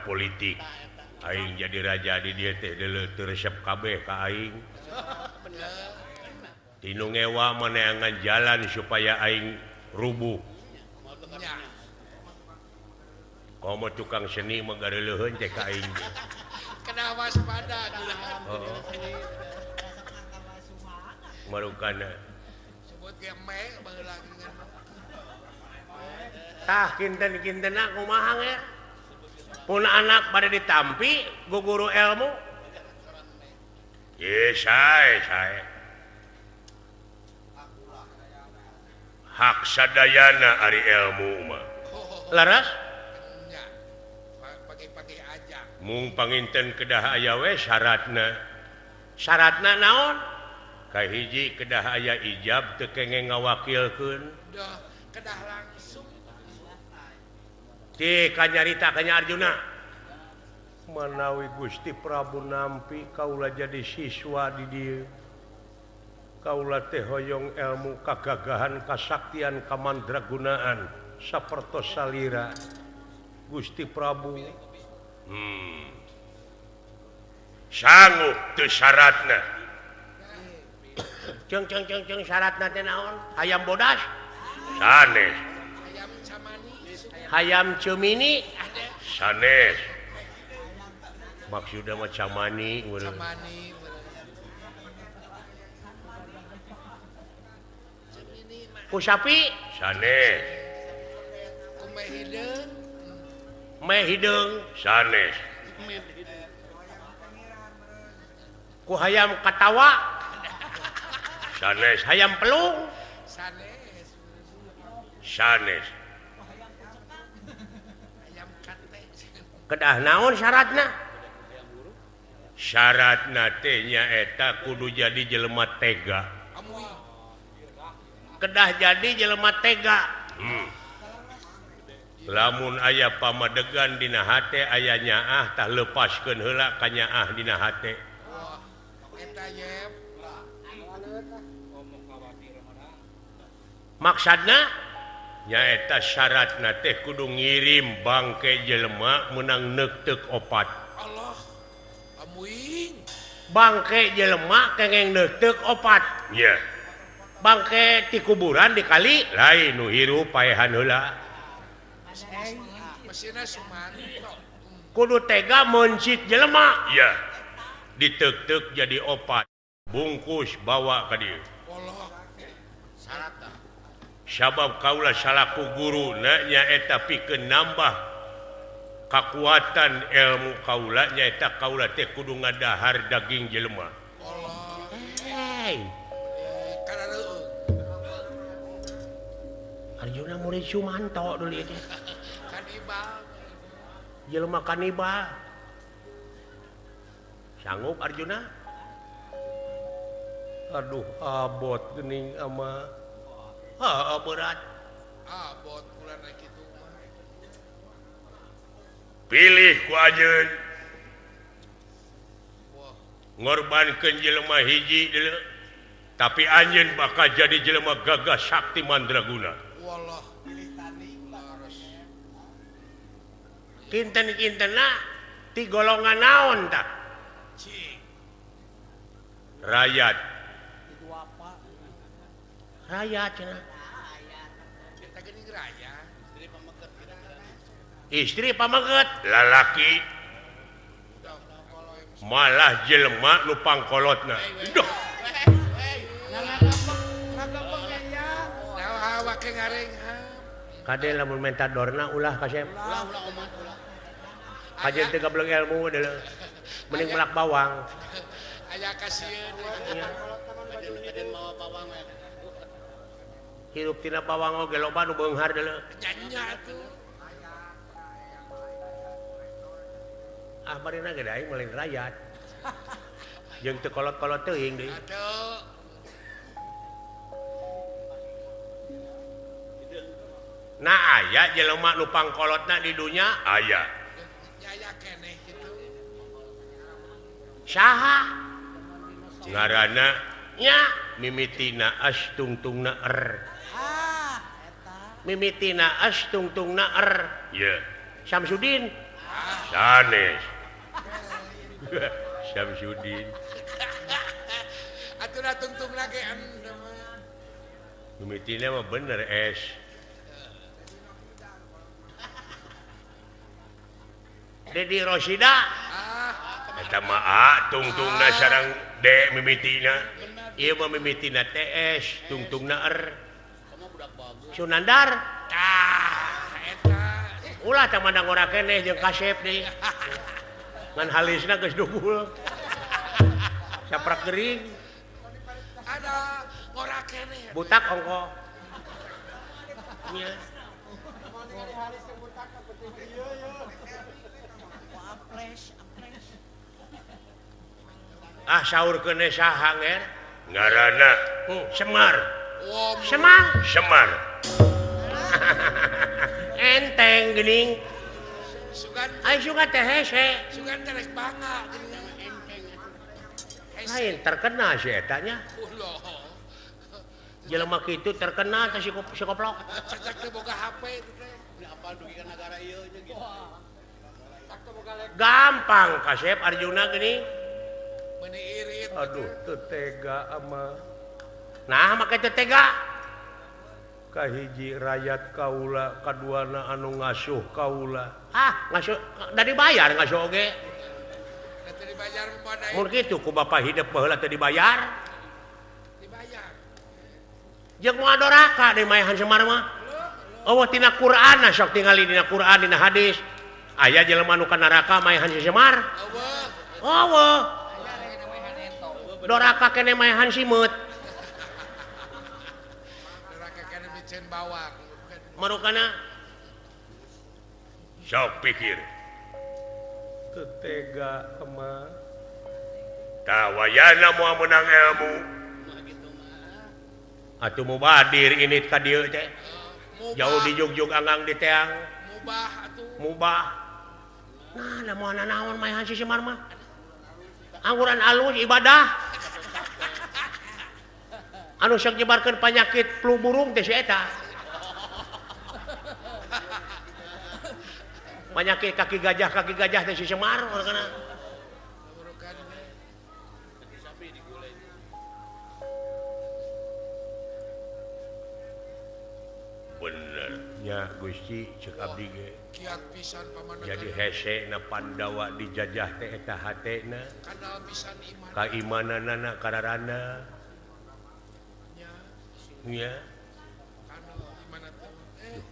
politik aing jadi raja di dia teh resep kabeh ka aing tinu ngewa meneangan jalan supaya aing rubuh komo tukang seni magareuleun teh ka aing kena waspada marukana sebut game baheula ngan tah kinten-kintenna kumaha ge pun anak pada ditampi guru ilmu ye sae hak sadayana ari ilmu mah laras nya pagi-pagi aja mung panginten kedah aya we syaratna naon kahiji kedah aya ijab teu kenging ngawakilkeun dah kedah langsung ti kanyarita kanya Arjuna manawi Gusti Prabu nampi kaula jadi siswa di dieu kaula teh hoyong ilmu kagagahan kasaktian kamandragunaan sapertos salira Gusti Prabu sanggup teu syaratna ceng syaratna teh naon hayam bodas sanes ayam camani hayam cemini ada sanes maksudna mah camani urang camani camini mah ku sapi sanes kumeh hideung meh hideung sanes ku hayam katawa sanes hayam pelung sanes sanes ayam kate kedah naon syaratna teh nyaeta kudu jadi jelema tega amui kedah jadi jelema tega lamun aya pamadegan dina hate aya nyaah tah lepaskeun heula ka nyaah dina hate wah eta yep maksudna nyaeta syaratna teh kudu ngirim bangke jelema menang neuk opat Allah amuing bangke jelema kengeng neuk opat nya bangke ti kuburan dikali lain nu hirup paehan heula mesinna sumanto kudu tega mencit jelema ya diteuk-teuk jadi opat bungkus bawa ka dieu Allah syaratna sabab kaula salaku guru nyaeta pikeun nambah kakuatan ilmu kaula nyaeta kaula teh kudu ngadahar daging jelema Allah hey kana reueung Arjuna murid Sumanto dulu teh kanibal jelema kanibal sanggup Arjuna aduh abot geuning ama berat buat bulan gitu mah pilih ku ajeun wah ngorbankeun jelema hiji deuleu tapi anjeun bakal jadi jelema gagah sakti mandraguna wallah pilih tani laras kinten-kintenna ti golongan naon tah cing rakyat itu apa rakyat cenah kita geuning raya istri pameget lalaki malah jelema nu pangkolotna duh nah hawa ke ngareng kade lamun menta dorna ulah kasep kajen teu gableng ilmu deuleu mending melak bawang aya kasieun hirup tina bawang oge loba nu beunghar deuleu nyanya tuh ah barina ge aing meuling rakyat jeung teu kolot-kolot teuing deui aduh nah aya jelema nu pangkolotna di dunya aya nyaya keneh gitu saha ngaranna nya mimitina astungtungna mimitina astungtungna Syamsuddin sanes Syamsuddin Atuh tungtung lagi anda mah. mimitina mah bener es Dedi Rosida eta mah tungtungna sareng D mimitina ieu mah mimitina TS tungtungna R Sunandar Eta ulah teh mandang ora keneh jeung Kasep deui ngan halisna geus dugul saprak gering ada ngora kene. butak ongko nya saur kene saha nger ngaranna Semar Semar enteng geuning Sugan ai suka teh hese sugan terek bangga lain terkena si eta nya ulah. jelema kitu terkena teh si koplok Cacak teh boga HP itu teh. gampang Kasep Arjuna geuning Meuni irit. aduh teu tega ama nah make teu tega kahiji rakyat kaula kaduana anu ngasuh kaula ngasuh da dibayar ngasuh oge Teh dibayar memadai. mun kitu ku bapa hidup baheula teu dibayar Dibayar. jeung moal doraka deui maehan Semar mah eueuh tina Qur'an sok tingali dina Qur'an dina hadis aya jelema nu ka neraka maehan si Semar eueuh doraka kene maehan si Meut Neraka kana micen bawang. marukana sok pikir teu tega ama tawayana moal meunang ilmu atuh mubadir ini ka dieu teh jauh di jugjug anggang di teang Mubah atuh. mubah nah moal nanaon maehan si Semar mah angguran alus ibadah anu sok nyebarkeun panyakit flu burung teh si eta penyakit kaki gajah teh si Semar kana Burukan teh. bener nya Gusti cek abdi ge Kiat pisan pamandangan. jadi hese na Pandawa dijajah teh eta hatena Kana pisan iman. kaimananana kararana Nya nya kana iman atuh.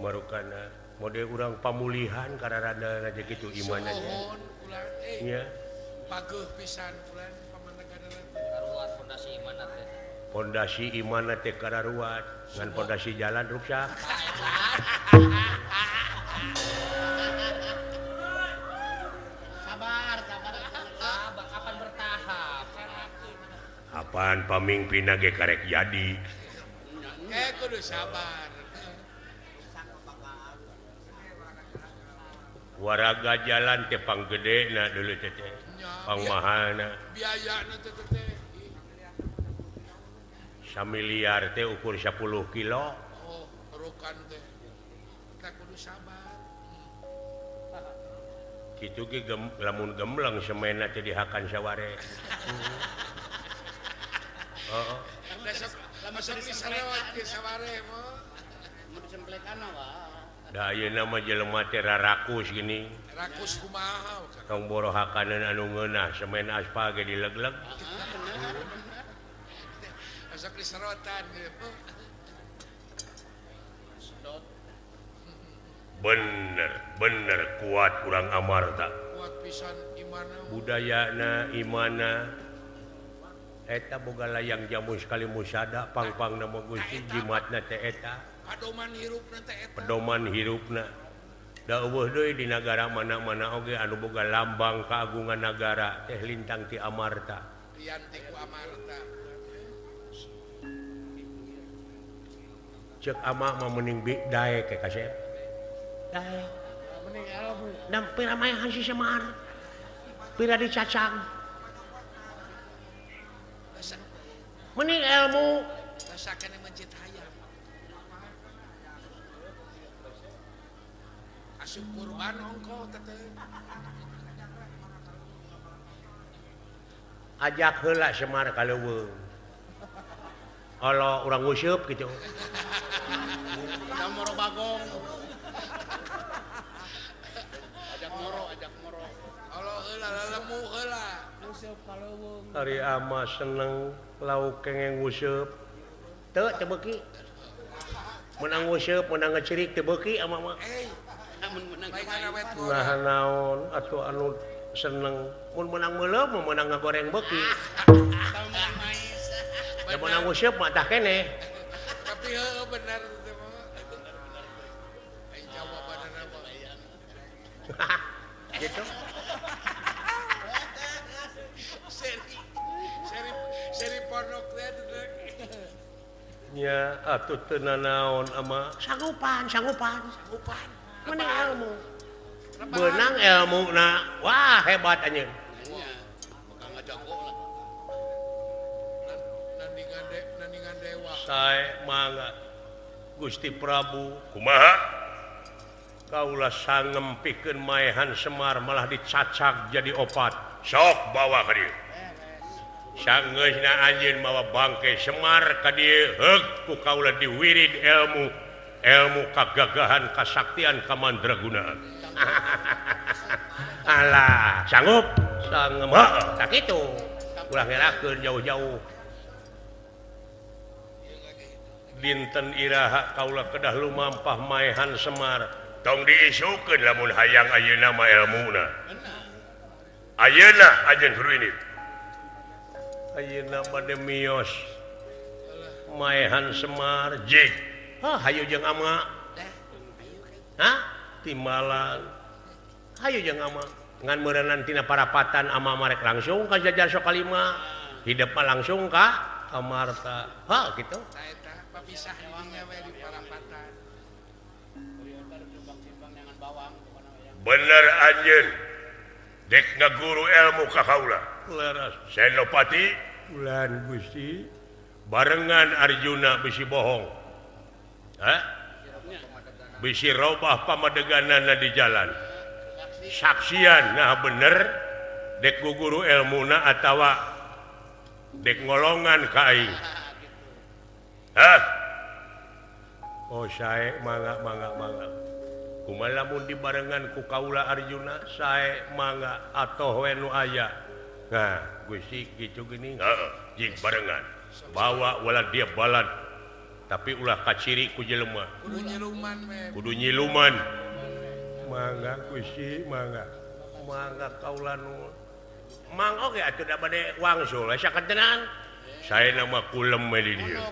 marukana mode urang pamulihan kararana aja kitu imanana Sohon ulah nya pageuh pisan ulah pamandangan teh. Karuat fondasi iman teh. pondasi imana teh kararuat ngan pondasi jalan rusak Sabar akan bertahap. apaan pamimpinna ge karek jadi Kudu sabar. waraga jalan teh panggedena dulu teh pangmahalna Biayana teh teh. samiliar teh ukur 10 kilo Oh, burukan teh. Kita kudu sabar. kitu ge lamun gembleng semena teh dihakan saware heeh Masuk diserewat ke sabare mah. Mau disemplekan wah. da ayeuna mah jelema teh rarakus gini Rakus kumaha kan. tong borohakaneun anu ngeunah semen aspal ge dilegleg Masuk diserotan gitu. bener kuat kurang amarta Kuat pisan imana. budayana imana eta boga layang jamu sekali musada pang-pang nama Gusti jimatna teh eta Padoman hirupna teh eta. pedoman hirupna da eueuh deui di nagara mana-mana oge anu boga lambang keagungan nagara teh lintang ti amarta Rianti ku amarta. cek ama mah mending dae ke Kasep dae Mending ilmu. dan pira maehan si Semar pira dicacang mending ilmu Rasakan yang mencit hayam. asup kurban ongko teteh. Ajak heula Semar ka leuweung. Olo urang nguseup gitu. Moro bagong. Ajak moro. Kalau heula lemu heula. Nguseup ka leuweung. Ari ama seneng lauk kengeng nguseup. Teu beuki. Menang nguseup, menang ngecirik teu beuki ama mah. Namun menang Baik kana wet Nah naon atuh anu seneng mun menang meuleuh mun menang ngagoreng beuki. tahu menang mais. Da menang nguseup mah tah keneh. Tapi heueuh bener teh mah. Aing jawabanna mah. Gitu. Seri pondok teh teteh. Nya atuh teu nanaon ama sanggupan. Upan. Menang ilmu. Benang ilmu na wah hebat anjeun. Iya. Bukan ngajago lah. Nandingan dewa. Sae mangga Gusti Prabu kumaha kaula sangem pikeun maehan Semar malah dicacak jadi opat sok bawa ka dieu sangeusna anjeun mawa bangke Semar ka dieu heug ku kaula diwirid ilmu kagagahan kasaktian kamandragunaan alah sanggup sangem heuh tak kitu ulah ngerakeun jauh-jauh dinten iraha kaula kedah lumampah maehan Semar tong diisukeun lamun hayang ayeuna mah ilmuna ayeuna ajeun ruinit ayeuna bade mios maehan Semar jig hayu jeung ama timbalan hayu jeung ama ngan meureunna tina parapatan ama marek langsung ka jajar sok kalima hideep mah langsung ka kamarta kitu Pisah dinya we di parapatan. Bener anjeun dek ngaguru ilmu ka kaula leres Senopati ulan Gusti barengan Arjuna bisi bohong bisi robah pamadeganana di jalan saksian nah bener dek guguru ilmuna atawa dek ngolongan ka aing oh sae mangga kumaha lamun dibarengan ku kaula Arjuna sae mangga atoh we nu aya nah Gusti kitu geuning jig barengan bawa wala dia balad tapi ulah kaciri ku jelema kudu nyiluman mangga Gusti mangga kaula nu mang oge atuh da bade wangsul sakentenan saya nama kulem di dieu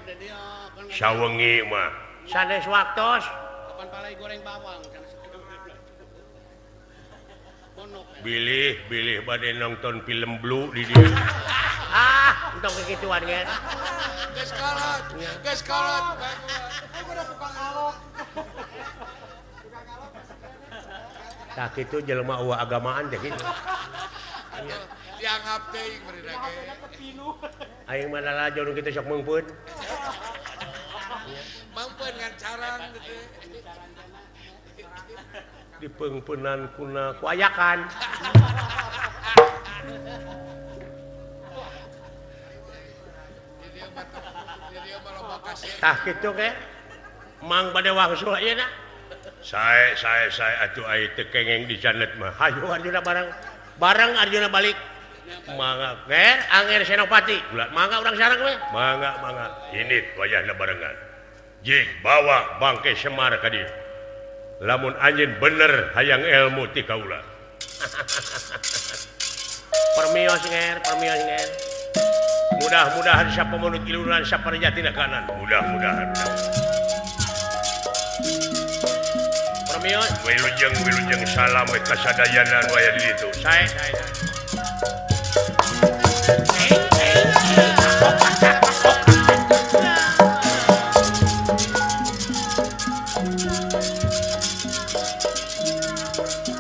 sawengi mah sanes waktos Kapan palai goreng bawang bilih bade nonton film Blue di dieu untuk kegituan kan Geus kolot tah kitu jelema eueuh agamaan teh kitu dianggap teuing beurina ge aing mah lalajo nu kitu sok meungpeun ngan carang gitu dipeungpeunan kuna kuayakan tah kitu ke mang bade wangsul ayeuna sae atuh aya teu kengeng di janet mah hayu Arjuna bareng Arjuna balik mangga nger anger Senopati ulah mangga urang sareng we mangga ini wayahna barengan jig bawa bangke Semar ka dieu lamun anjeun bener hayang ilmu ti kaula permios nger mudah-mudahan sapamunut iluran saparjatina kanan mudah-mudahan permios wilujeng salam we kasadayanan waya di ditu sae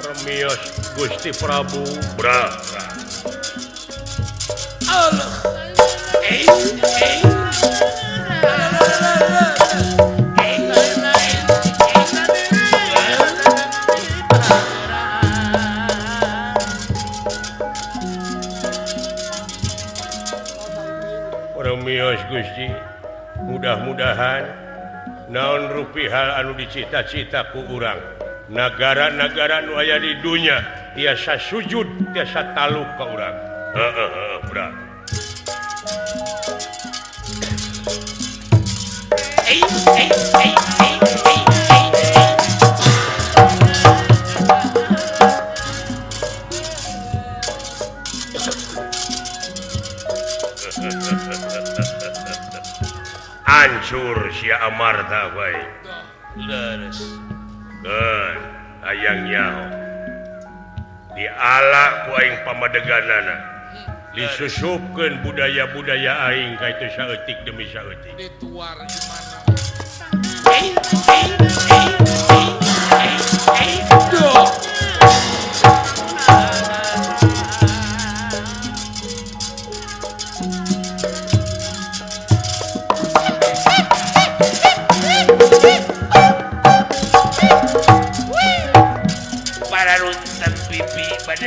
permios Gusti Prabu bra Allah Gusti mudah-mudahan naon rupiah anu dicita-citaku urang negara-negara nu aya di dunya tiasa sujud tiasa taluk ka urang bra hancur si Amarta baik leres hayang nyaho dialak ku aing pamadeganana disusupkeun budaya-budaya aing ka itu saeutik demi saeutik dituar di mana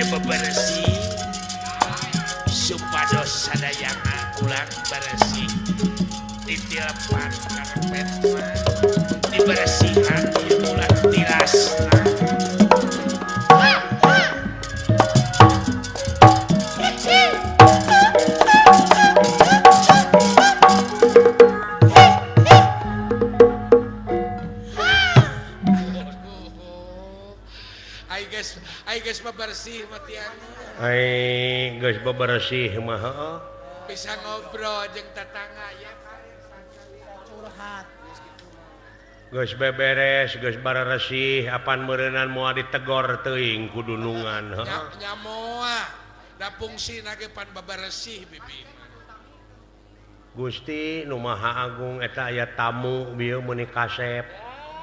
bebersih supados sadayana ulang bersih ditilepan karpet dibersihan ulang dilasna Ai geus bebersih matian. Ai geus bebersih mah Bisa ngobrol jeung tetangga ya kan. curhat geus beberes geus bareresih apan meureunnan moal ditegor teuing ku dunungan Nyamoa da fungsina ge pan bebersih bibi. Gusti Nu Maha Agung eta aya tamu bieu meuni kasep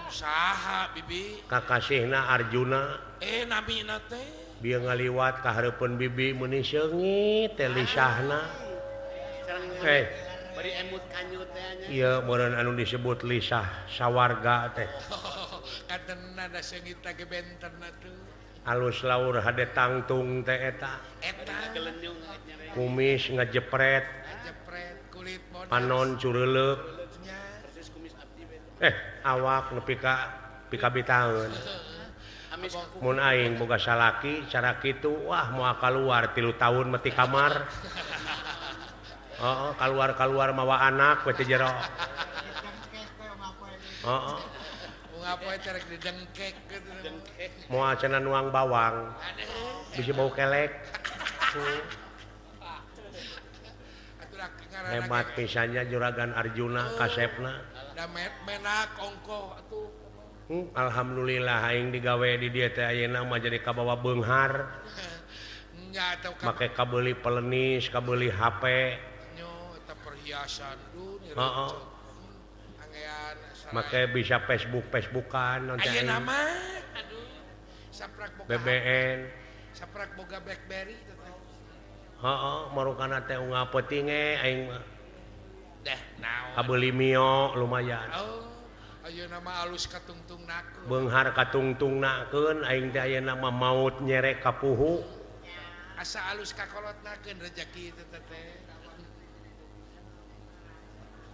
Saha bibi? kakasihna Arjuna Namina teh bieu ngaliwat ka hareupeun bibi meuni seungit teh lisahna bari emut kanyut teh nya. ieu meureun anu disebut lisah sawarga teh kadena da seungit ge bentenna tuh. alus laur hade tangtung teh eta Gelenyung kumis ngajepret Jepret kulit bodas. panon cureleuk Nya. persis kumis abdi we. awak nepi ka bitaeun Amis mun aing boga salaki cara kitu wah moal kaluar 3 tahun mati kamar keluar mawa anak we teh jero Ngapoe teh rek didengkek gitu. moal cenah nuang bawang bisi bau kelek Atuh ngaranna hebat pisannya juragan Arjuna kasepna da menak ongkoh atuh. alhamdulillah aing digawe di dieu teh ayeuna mah jadi kabawa beunghar Nya atuh make kabeuli pelenis kabeuli HP nyo eta perhiasan dunia. Heeh. Anggean make bisa Facebookan non teh ayeuna aing. mah aduh saprak boga BBN saprak boga BlackBerry teh. heeh marukana teh unggal peuting aing mah Dah naon. kabeuli mio lumayan Oh, ayeuna mah alus katungtungnakeun. beunghar katungtungnakeun aing teh ayeuna mah maut nyerek ka puhu Asa alus kakolotnakeun rezeki teh teh.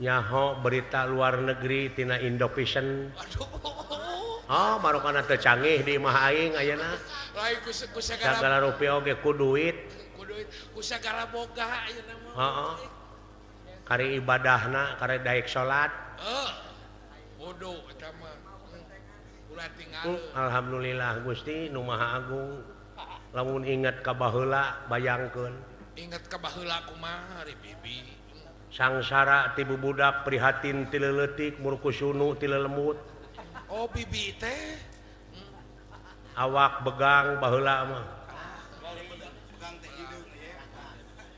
nyaho berita luar negeri tina Indovision Aduh. marukana teu canggih di imah aing ayeuna Lain kusagala sagala rupiah oge ku duit kuduit kusagala boga ayeuna mah. heeh kari ibadahna kari daek salat Bodoh eta mah. Ulah tinggal. alhamdulillah Gusti Nu Maha Agung lamun inget ka baheula bayangkeun Ingat ka baheula kumaha ari bibi. sangsara ti bubudak prihatin ti leuleutik murku sunu ti lelemut Oh bibi teh. awak begang baheula mah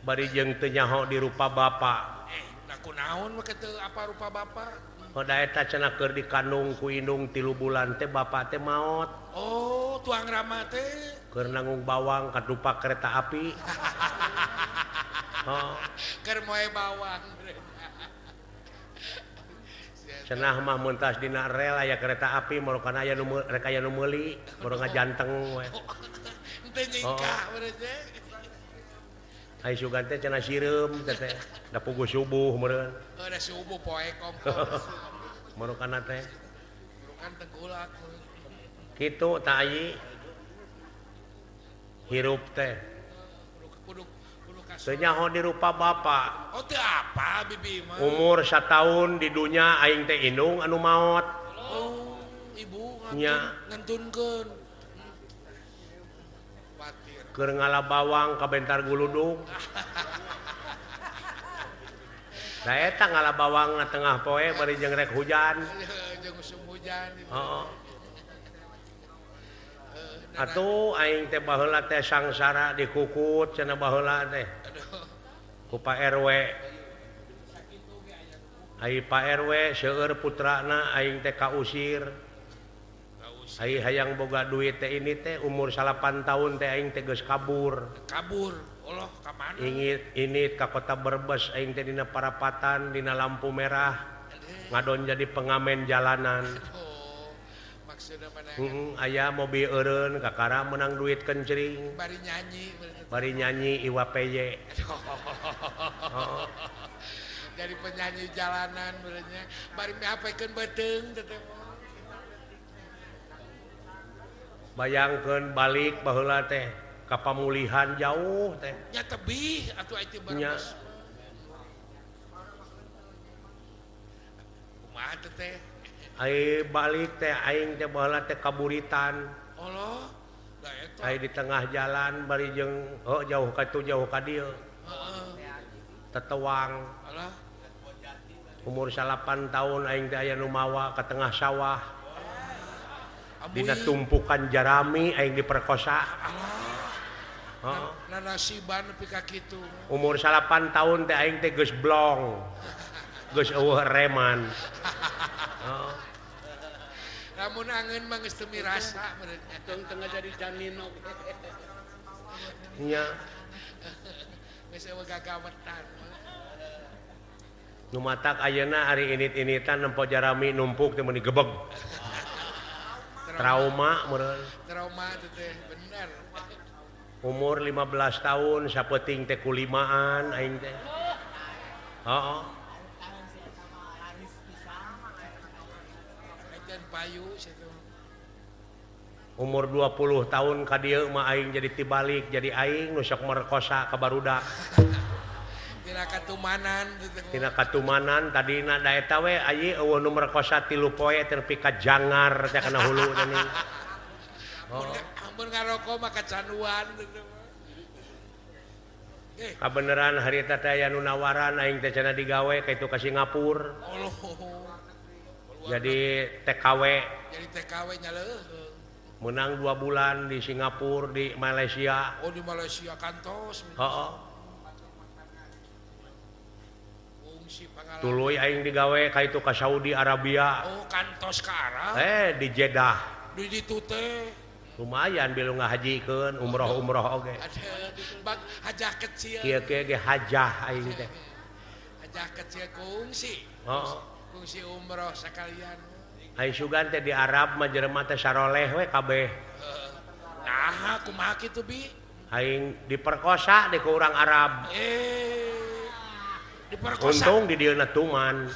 bari jeung teu nyaho di rupa bapa Nah kunaon mah kitu apa rupa bapa? Hoda eta cenah keur dikandung ku indung 3 bulan teh bapa teh maot Oh tuang rama teh. keur nanggung bawang ka dupak kereta api Keur moe bawang. cenah mah mentas dina rel aya kereta api marukana aya nu rek aya nu meuli baru ngajanteng we Teu nyingkah beres teh. Ai sugan teh cenah sireum teh. Da puguh subuh meureun. Ada subuh poe kompos. Marukana teh. Kan tegulak. Kitu tah ai. Hirup teh. Kudu Teu nyaho di rupa bapa. Oh teu apa bibi mah. Umur 1 tahun di dunya aing teh indung anu maot. Oh, ibu Nya. ngantunkeun. Patir. Keur ngalabawang ka bentar guludug. Da eta ngalabawangna tengah poe bari jeung rek hujan. Jeung musim hujan. Heeh. Atuh aing teh baheula teh sangsara dikukut cenah baheula teh. Ku Pak RW. Ai Pak RW seueur putrana aing teh kausir. Ai hayang boga duit teh ini teh umur 8 tahun teh aing teh geus kabur. Kabur. Allah ka mana? Ini ka kota Brebes aing teh dina parapatan dina lampu merah. Ngadon jadi pengamen jalanan. Oh, maksudna mana? Aya mobil eureun kakara menang duit kencring. Bari nyanyi. Bari nyanyi Iwa PY. Jadi penyanyi jalanan benernya. Bari miapekeun beuteung teh. Bayangkeun balik baheula teh ka pamulihan jauh teh. Nya tebih atuh aya Nya. Brebes. Kumaha teh? Ai balik teh aing teh baheula teh kaburitan. Allah, da eta. Ai di tengah jalan bari jeung jauh ka tu jauh ka dieu. Heeh. Tetewang. Alah, Umur 8 tahun aing teh aya nu mawa ka tengah sawah. Dina amuy. tumpukan jarami aing diperkosa. Heeh. Nasiban nepi ka kitu. Umur 8 tahun teh aing teh geus blong. Geus eueuh reman. Heeh. Lamun angeun mah geus teu mirasa benernya. Tong tengah jadi janino. Nya Geus eueuh gagawetan. nu matak ayeuna ari init-initan nempo jarami numpuk teh mun digebeg. Trauma meureun. Trauma teh bener. Umur 15 tahun sapeuting teh kulimaan aing teh. Heeh. Ajan payu situ. Umur 20 tahun ka dieu mah aing jadi tibalik jadi aing nu sok merkosa ka barudak. Tina katumanan gitu. Tina katumanan tadina da eta we ayi eueuh nu merkosa 3 poe teh nepi ka jangar teh kana hulu teh nih. Mun ngaroko mah kacanduan gitu. Kabeneran harita teh aya nu nawaran aing teh cenah digawe ka itu ka Singapura. Allah. Jadi TKW Jadi TKW nya leuh. menang 2 bulan di Singapura di Malaysia. Oh di Malaysia kantos. Heeh. Fungsi pengalaman. Tuluy aing digawe ka itu ka Saudi Arabia. Oh kantos ka Arab. Di Jeddah. Di ditu teh. Lumayan bilu ngahajikeun umroh oge. Ada bag hajah kecil. Kieu-kieu ge hajah aing teh. Hajah kecil kungsi. Heeh. Kungsi umroh sekalian. Ai sugan teh di Arab mah jelema teh saroleh we kabeh. Nah, kumaha kitu bi? Aing diperkosa di ku urang Arab. Diperkosa. Untung di dieuna tuman.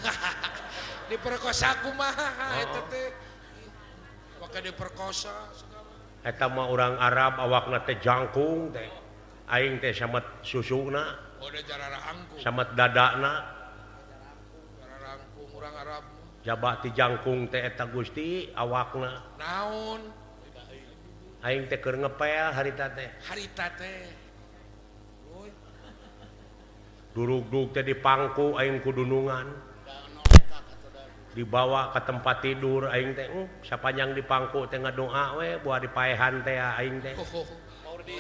Diperkosa kumaha eta teh? Maka diperkosa. Eta mah urang Arab awakna teh jangkung teh. Aing teh samet susuna, Oh, da jarara angkung. samet dadana. Jarara angkung urang Arab. Jabah ti jangkung teh eta Gusti awakna. Naon? Aing teh keur ngepel harita teh. Harita teh. Uy, Durug-durug teh di pangku aing kudunungan. Dibawa ke tempat tidur aing teh sapanjang di pangku teh ngadoa we buah dipaehan teh aing teh.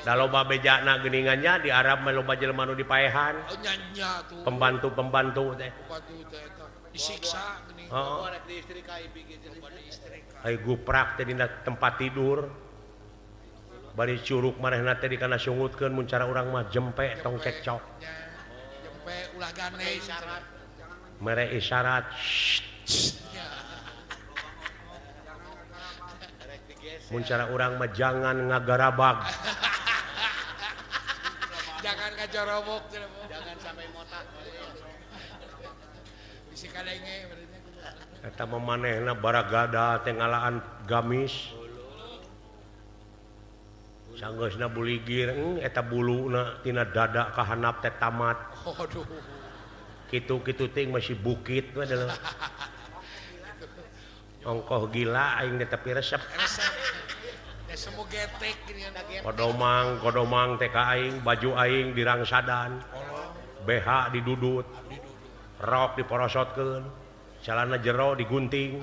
Da loba bejana geuningannya di Arab mah loba jelema nu dipaehan. oh, nyanya tuh. Pembantu-pembantu teh. Pembantu teh eta. Disiksa geuning. Heeh. Arek di istri ka ibi gitu. Ai guprak teh dina tempat tidur. Bari curug manehna teh dikana sungutkeun mun cara urang mah jempe tong cekcok. Nya, Jempe ulah gane Isyarat. Mere isyarat. Mun cara urang mah jangan ngagarabag. Jangan Kacorobok Jangan sampai motak. bisi kadenge berarti. Eta memanehna baragada tengalaan gamis. Sanggeusna buligir eta buluna tina dada ka handap teh tamat. Aduh. Kitu-kitu ting masih bukit we adalah. Ongkoh gila aing teh tapi resep. Ya semua getek gini kan. Kodomang teh ka aing, baju aing dirangsadan. BH didudut. Rok diporosotkeun. Celana jero digunting.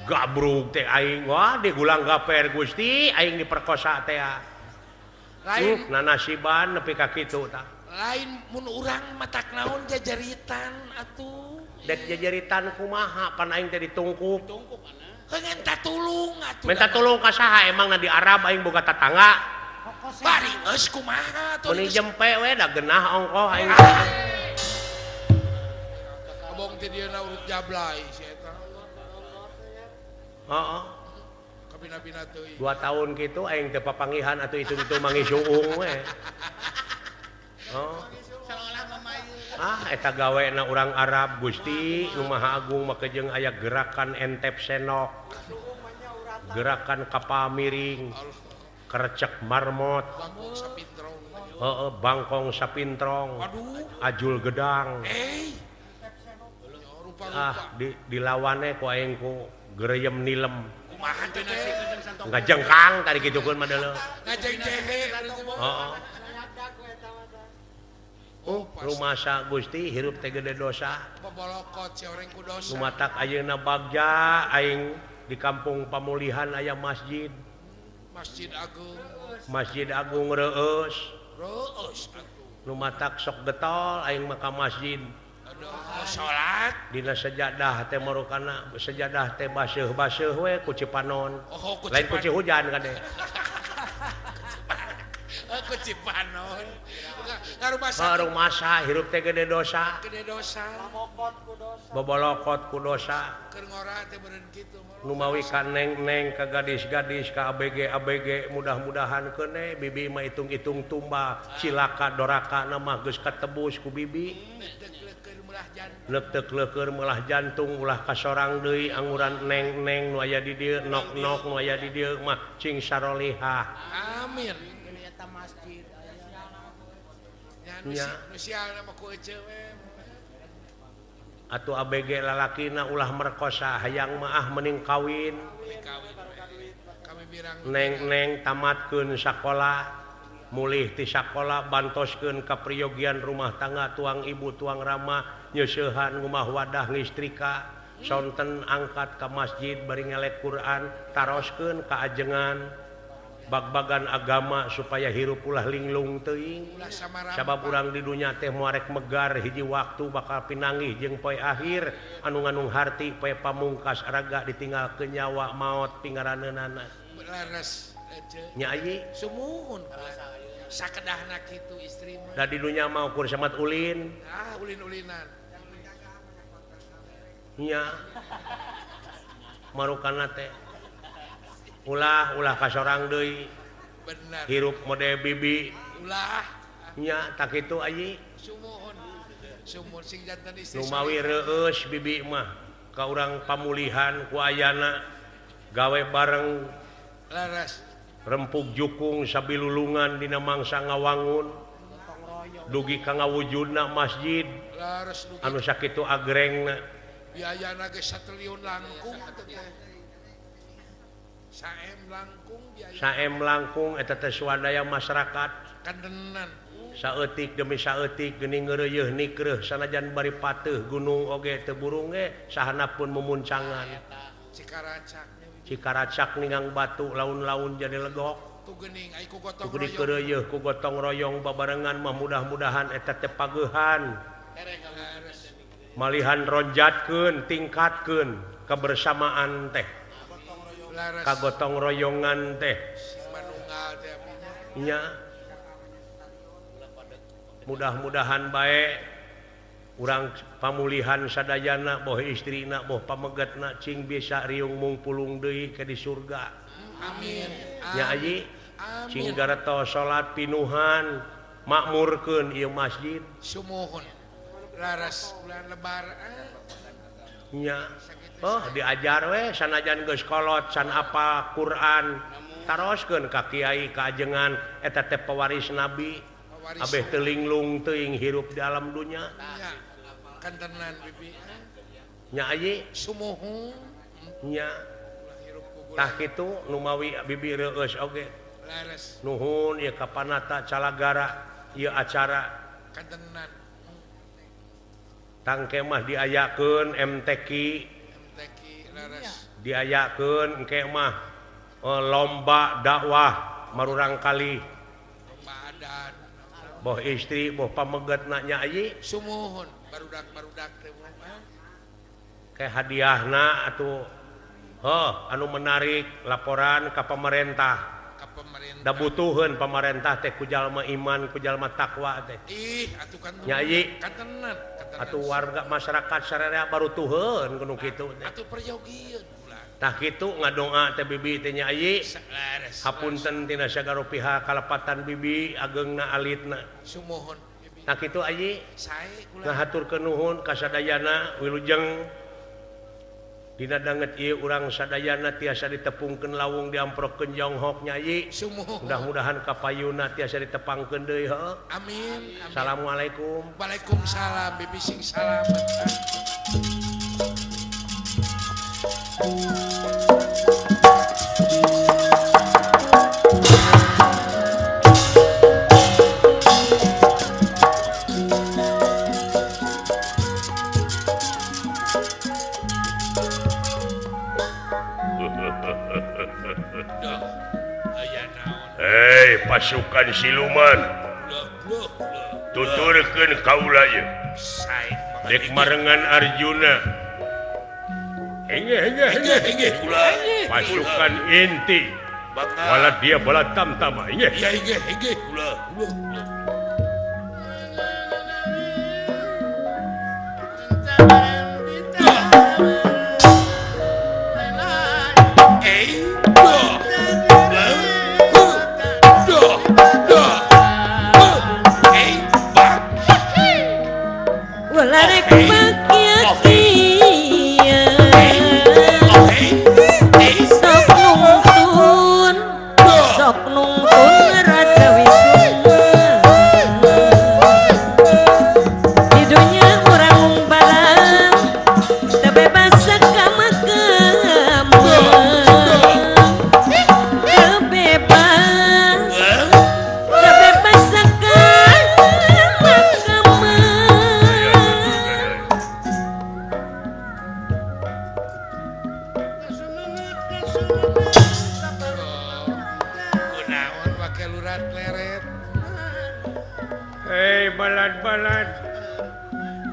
Gabrug teh aing, wah digulang gaper Gusti, aing diperkosa teh. Lain Nanasiban nepi ka kitu tah. lain mun urang matak naon jajaritan atuh. Dek jajaritan kumaha pan aing teh ditungkup. Ngenta tulung atuh. Minta tulung ka saha emang di Arab aing boga tetangga. Bari geus kumaha atuh. Mun jempe we da geunah ongkoh aing. Abong teh dieuna urut jablay si eta. Heeh. Kabina-bina teuing. 2 tahun kitu aing teu papangihan atuh itu mangi suung we. Oh. Eta gawena urang Arab Gusti nu Maha Agung make jeung aya gerakan entep senok. Gerakan kapal miring. Kerecek marmot. Bangkong sapintrong. Heeh, bangkong sapintrong. Waduh. Ajul gedang. Rupa-rupa. Dilawannya ku aing ku gereyem nilem. Kumaha teh teh? Ngajengkang tadi gitukeun mah deuleu. Ngajeng cehe. Heeh. Rumasa Gusti hirup teh gede dosa. Pabolokot si orang ku dosa. Lumatak ayeuna bagja aing di kampung Pamulihan aya masjid. Masjid Agung. Masjid Agung Reueus. Reus atuh. Lumatak sok getol aing maka masjid. Aduh, salat. Dina sejadah teh marukana sejadah teh baseuh-baseuh we ku Cipanon. Oh, ku Lain ku Cihujan kade. Aku Cipanon. Ngarumasa. Rumasa hirup teh gede dosa. Gede dosa. Bobolokot ku dosa. Keur ngora teh beureun kitu. Nu mawi ka neng-neng ka gadis-gadis ka ABG mudah-mudahan keune bibi mah hitung-hitung tumba cilaka doraka na mah geus katebus ku bibi. Nek-tek melah jantung ulah kasorang deui anguran neng-neng nu aya di dieu nok-nok nu aya di dieu mah cing sarolihah. Amin. Eta masjid Nya nusial mah ku ece we. Atuh ABG lalakina ulah merkosa hayang mah mending kawin. Kami birang Neng-neng tamatkeun sakola mulih ti sakola bantoskeun ka priyogian rumah tangga tuang ibu tuang rama nyeusehan ngumah wadah ngistrika sonten angkat ka masjid bari ngelek Quran taroskeun ka ajengan bag-bagan agama supaya hirup ulah linglung teuing sabab urang di dunya teh moarek megar hiji waktu bakal pinanggih jeung poe akhir anu nganung harti poe pamungkas raga ditinggalkeun nyawa maot pingaraneunana laras ece. Nyai Sumuhun. Sakedahna kitu istri mah. da di dunya mah ukur samat ulin Ulin-ulinan. nya marukana teh ulah kasorang deui Bener. hirup mode bibi Ulah. nya tak kitu ayi Sumuhun. Sumuhun sing jantan istri. nu mawi reueus bibi mah ka urang Pamulihan ku ayana gawe bareng Laras. rempuk jukung sabilulungan dina mangsa ngawangun dugi ka ngawujudna masjid Laras dugi. anu sakitu agrengna Biayana ge 1 triliun langkung atuh teh. Saem langkung biaya. saem langkung eta teh swadaya masyarakat Kandenan. saeutik demi saeutik geuning ngeureuyeuh nikreuh sanajan bari pateuh gunung oge teu burung ge sahanapun mumuncangan Cikaracak ningang batu laun-laun jadi legok Tu geuning ai ku tu gotong geuning royong. keureueuh ku gotong royong babarengan mah mudah-mudahan eta teh pageuhan Laras. malihan ronjatkeun tingkatkeun kebersamaan teh Laras. kagotong royongan teh Manunggal teh apinya. nya mudah-mudahan bae urang Pamulihan sadayana boh istrina boh pamegetna cing bisa riung mungpulung deui ke di surga Amin. nya aji Amin. cing gareto salat pinuhan makmurkeun ieu masjid Sumuhun laras bulan lebar nya diajar we sanajan geus kolot san apa Quran taroskeun ka kiai kaajengan eta teh pewaris nabi abeh teu linglung teuing hirup di alam dunya ya kantenan bibi nya ayi sumuhun nya hirup ku tah kitu nu mawi bibi reueus oge laras nuhun ieu kapanata calagara ieu acara kantenan tangke mah diayakeun MTQ teki laras diayakeun engke mah lomba dakwah marurang kali lomba adat boh istri boh pamegetna nya ayi sumuhun barudak teh kayak hadiahna atuh anu menarik laporan ka pemerintah ka pemerintah da butuheun pemerintah teh ku jalma iman ku jalma takwa teh atuh kan Nyai. kantenan atuh warga masyarakat sararea barutuheun kudu kitu teh atuh perjogieun ulah tah kitu ngadoa teh bibi teh nyai laras hapunten tina sagala pihak kalepatan bibi ageungna alitna sumuhun bibi tah kitu ayi sae kula ngahaturkeun nuhun ka sadayana wilujeng dina danget ieu urang sadayana tiasa ditepungkeun lawung diamprokeun jonghok nyai sumuhun mudah-mudahan kapayuna tiasa ditepangkeun deui heuh amin assalamualaikum Waalaikumsalam bibi sing salamet Duh, aya naon hei pasukan siluman loh tuturkeun kaula ieu sae dek marengan Arjuna henge kula pasukan inti wala dia bala tamtama ya hege kula kunaon wake lurat leret hei balad-balad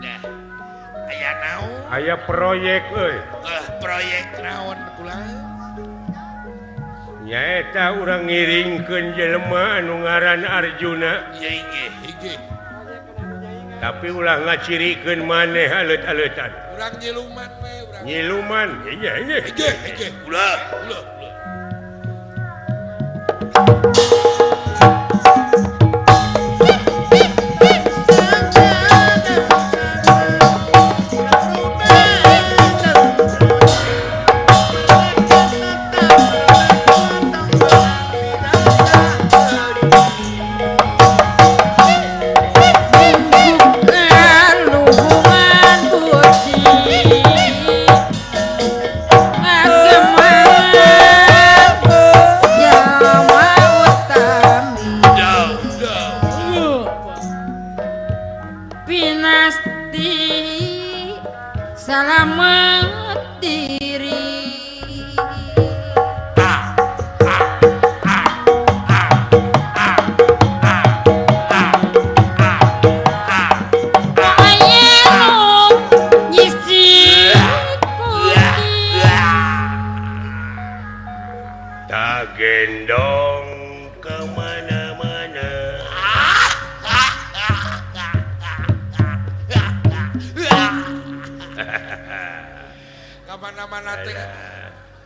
dah aya naon aya proyek euy proyek naon kula nyaeta urang ngiringkeun jelema anu ngaran Arjuna ya hege tapi ulah ngacirikeun maneh alet-aletan urang nyiluman we urang nyiluman iya hege kula Selamat diri. tak gendong kemana-mana Kamana-mana teh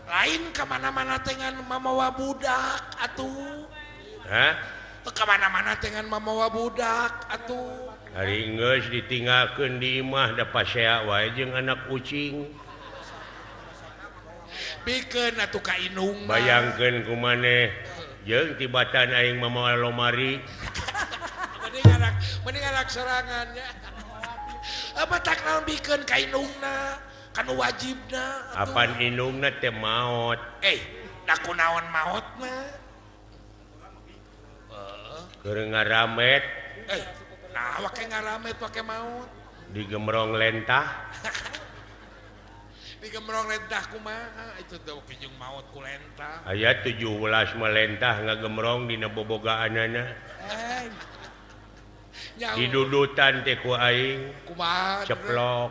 lain kamana-mana teh ngan mamawa budak atuh hah kemana-mana dengan mamawa budak atuh hari geus ditinggalkeun di imah da pasea wae jeung anak kucing pikeun atuh ka indung bayangkeun kumaneh jeung tibatan aing mamawa lomari mending anak sorangan ya apa tak naon pikeun ka indungna kan wajibna apan indungna teh maot da kunaon maot mah keur ngaramet nah wake ngaramet wake maut digemrong lentah digemrong lentah kumaha itu teh jeung maut ku lentah aya 17 melentah ngagemrong dina bobogaanana didudutan teh ku aing kumaha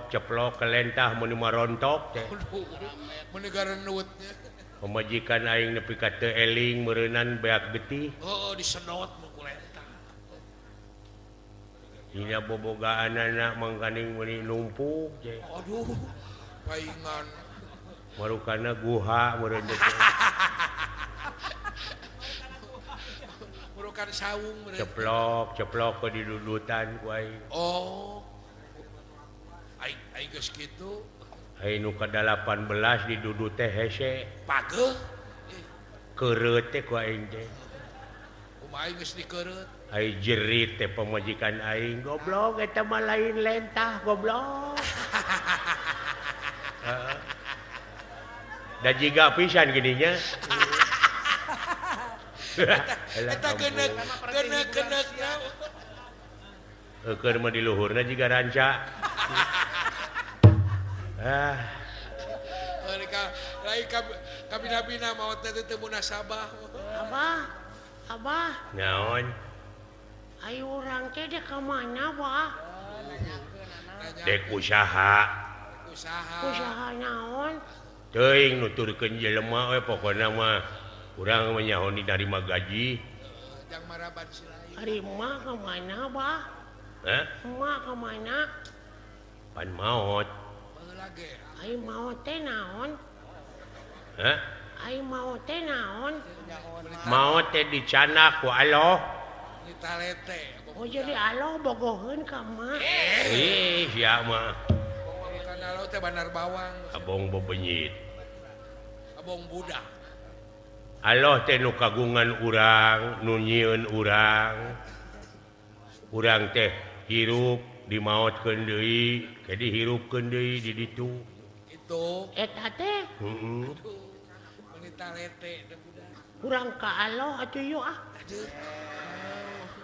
ceplok ke lentah mun marontok teh mun gareunut pemajikan aing nepi ka teu eling meureunan beak getih disedot ku lentah dina bobogaanana mangkaning meuni numpuk teh aduh paingan marukana guha meureun teh murukan saung ceplok ke didudutan ku aing aing geus kitu aing nu ka 18 didudut teh hese pageuh keureut teh ku aing teh kumaha aing geus dikeureut aing jerit teh pamajikan aing goblok eta mah lain lentah goblok da jiga pisan gininya eta genek-genekna keur mah di luhurna jiga ranca lain kabina-bina maot teh teu munasabah Abah naon ayo urang teh da ka mana bah dek usaha naon teuing nuturkeun jelema we pokona mah urang menyahoni dari magaji jang maraban silain ari mah ka mana bah mah ka mana pan maot baheula ge ai maot teh naon maot teh dicanak ku Allah ditalete jadi Allah bogoheun ka mah sia mah kan Allah teh banar bawang abong bebenyit abong budak Allah teh nu kagungan urang nu nyieun urang teh hirup dimaotkeun deui ke dihirupkeun deui di ditu itu eta teh ditalete teh budak urang ka Allah atuh yeuh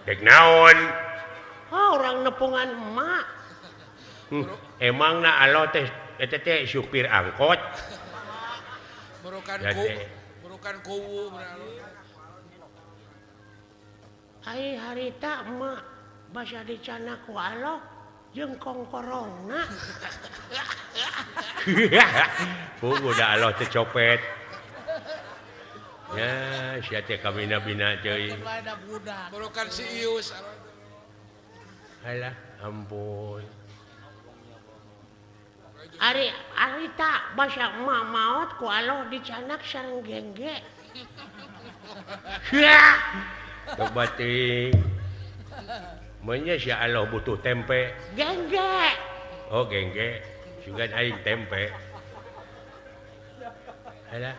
dek naon urang nepungan emak emangna Allah teh eta teh supir angkot murukan kuwu ai harita emak basa dicana ku Allah jeung kongkorongna udah Allah teh copet ya sia teh kabina-bina teuing murukan si Ius alah ampun Arita basa emak maot ku Allah dicanak sareng gengge. Coba ting. Menya si Allah butuh tempe. Gengge. Oh gengge. Juga aing tempe. Ada.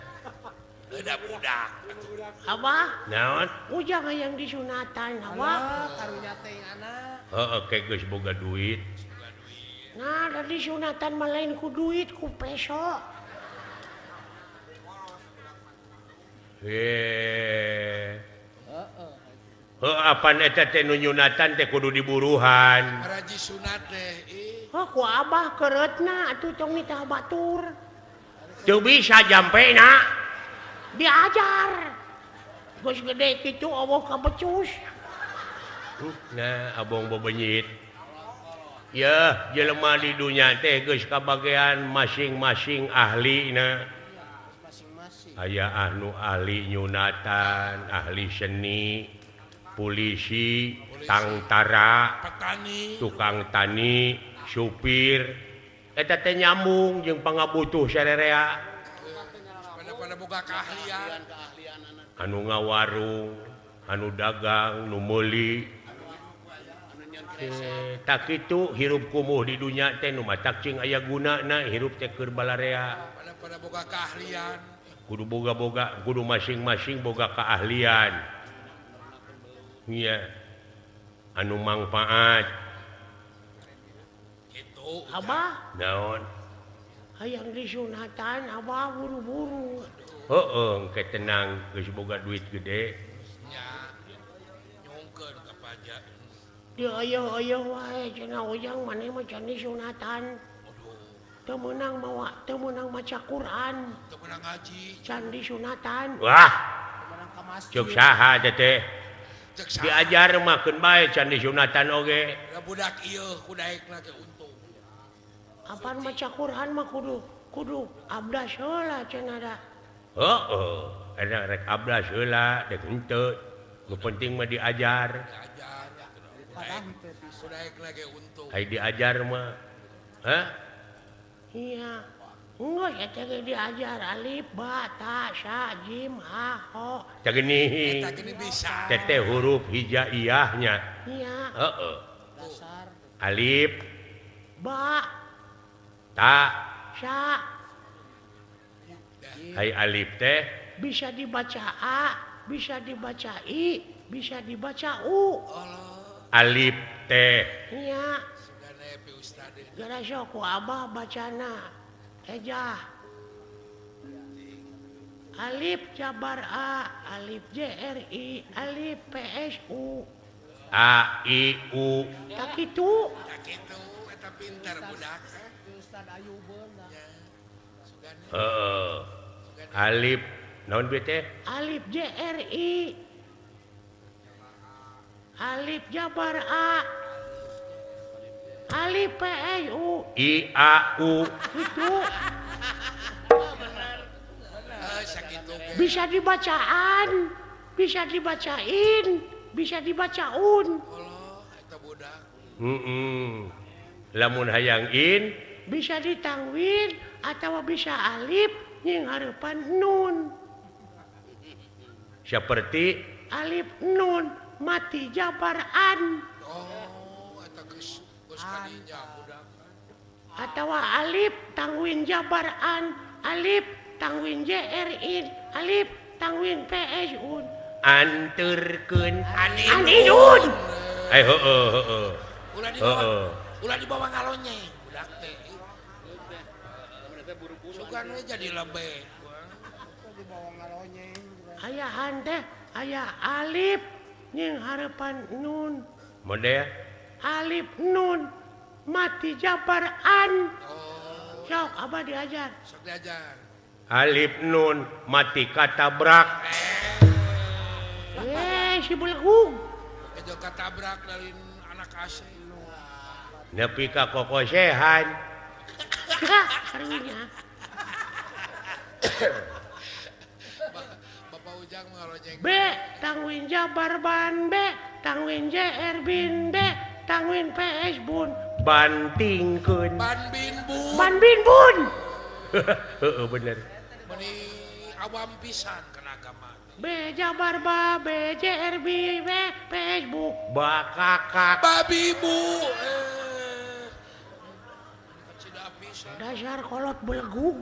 Ada budak. Abah? Naon? Ujang hayang disunatan, Abah. Karunya teh anak. Oke geus boga duit. Nah, dari sunatan mah lain ku duit, ku peso. Apaan eta teh nu nyunatan teh kudu diburuhan. Raji sunat teh. Ku abah keretna atuh tong nitah batur. Teu bisa jampena. Diajar. Geus gede kitu Allah kabecus. Nah, abong bebenyit. Ya, jelema di dunia teh geus kabagean masing-masing ahlina. Aya anu ahli nyunatan, ahli seni, polisi, tangtara, petani, tukang tani, supir. Eta teh nyambung jeung pangabutuh sarerea. pada boga keahlian. Anu ngawarung, anu dagang numuli tak itu hirup kumuh di dunia teh nu matak cing aya gunana hirup teh keur balarea pada boga keahlian kudu boga-boga kudu masing-masing boga keahlian iya anu manfaat itu Abah naon hayang disunatan Abah buru-buru engke tenang geus boga duit gede nya nyungkeun ka pajak dia ayo wae cenah ujang maneh mah can disunatan teu meunang maca Quran teu menang ngaji can disunatan wah Barang ka masjid. cuk saha teh cek saha diajar mah keun bae can disunatan oge da budak ieu kudaekna ge untung apaan maca Quran mah kudu abdas heula cenah da ada rek ablas heula dek henteu nu penting mah diajar diajar Padahal teu bisa. kudaekna ge untung ai diajar mah hah iya enggak ya teh diajar alif ba ta sa jim ha ho cageuning eta gini bisa teteh huruf hijaiyahnya iya Dasar. alif ba ta sa ai alif teh bisa dibaca a bisa dibaca i bisa dibaca u alif teh iya sugana pi ustad gara sok ku abah bacana ejah alif jabar a alif jri alif psu a i u tak itu da kitu eta pinter budak Ustad Ayubeun dah. heeh alif naon bieu teh alif jri alif jabar a alif psu i a u itu sakitu ge bisa dibacaan bisa dibacain bisa dibacaun Allah eta budak lamun hayang in bisa ditangwin atau bisa alif yang harapan nun seperti alif nun mati jabar an oh eta geus kadinya budak atau alif tangwin jabar an alif tangwin jrin alif tangwin psun anturkeun aninun heeh ulah dibawa ulah dibawa ngalonyeng budak teh sugan we jadi lebih Di bawah ngalonyeng. ayahan teh aya alif yang harapan nun model alif nun mati jabar an sok abah diajar sok diajar alif nun mati katabrak si belgung itu katabrak dari anak asing nepi ka kokosehan karunya Bapak Ujang mengalonyeng B tangwin jabar ban B tangwin jr bin B tangwin ps bun bantingkeun ban bin bu ban bin bun heeh bener meni awam pisan kana agama B jabar ba B jr b B ps bu bakakak babi bu tidak pisan dasar kolot belgung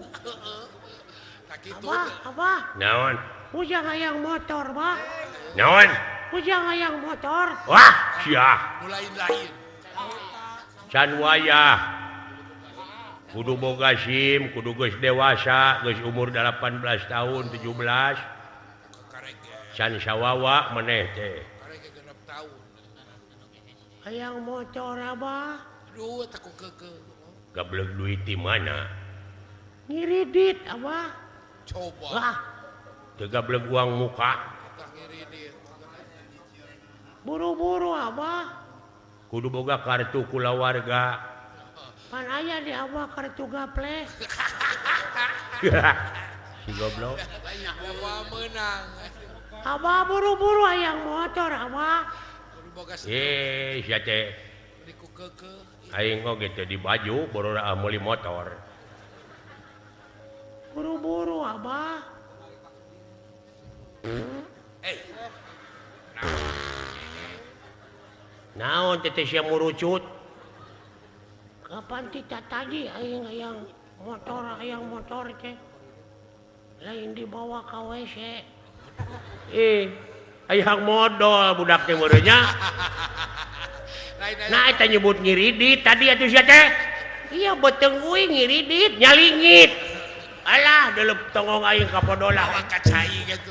tak itu apa naon ujang hayang motor ba naon ujang hayang motor wah sia mulai lain can wayah kudu boga SIM kudu geus dewasa geus umur 18 tahun 17 karege can sawawa maneh teh karege genep tahun hayang motor abah aduh tak keke gablek duit di mana ngiridit abah coba wah teu gablek uang muka tak ngiridit buru-buru abah kudu boga kartu kulawarga pan aya di abah kartu gaple si goblok Jawa menang abah buru-buru hayang motor abah kudu boga sia teh diku keke aing oge teh di baju borora meuli motor buru-buru abah naon teteh sia murucut Kapan tita tadi ayang motor teh lain dibawa ke WC. ayang modal budak teh meureunnya. Nah eta nyebut ngiridit tadi atuh sia teh. Iya beteng uing ngiridit nyalingit. Alah deuleup tongong aing kapodolah. Awak kacai gitu.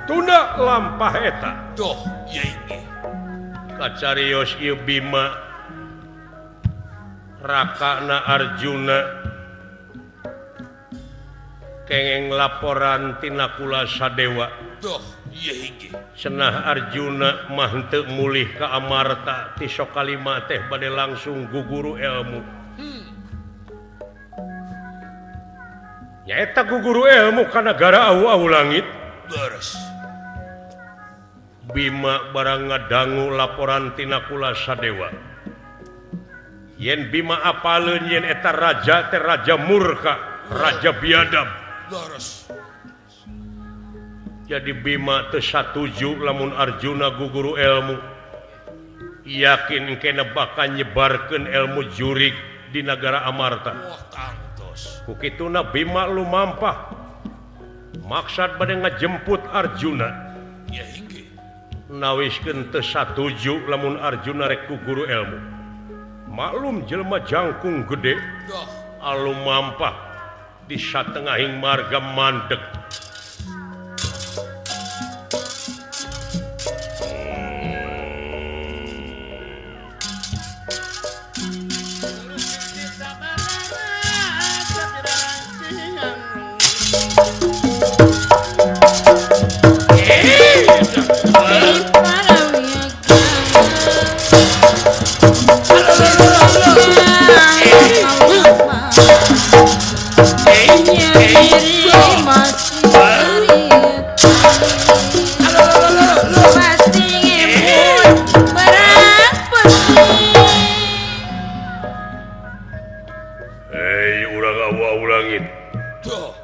Tunda lampah eta. Duh, ya ini. Kacarios ieu Bima Rakana Arjuna kengeng laporan tina kula Sadewa. Duh, ya ini. Cenah Arjuna mah henteu mulih ka Amarta ti sok kalima teh bade langsung guguru ilmu. Nyaeta guguru ilmu ka nagara awu-awu langit. Beres. Bima barang ngadangu laporan tina kula Sadewa. Yen Bima apaleun yen eta raja teh raja murka, raja biadab. Beres. Jadi Bima teu satuju lamun Arjuna guguru ilmu. Yakin kena bakal nyebarkeun ilmu jurig di negara Amarta. Wah, tangtos. Kukituna Bima lumampah. Maksud bade ngajemput Arjuna. Ya ini. Nawiskeun teu satuju lamun Arjuna rek guguru ilmu. Maklum jelema jangkung gede Duh. alumampah di satengahing marga mandeg. Hei urang awu-awu langit. Duh.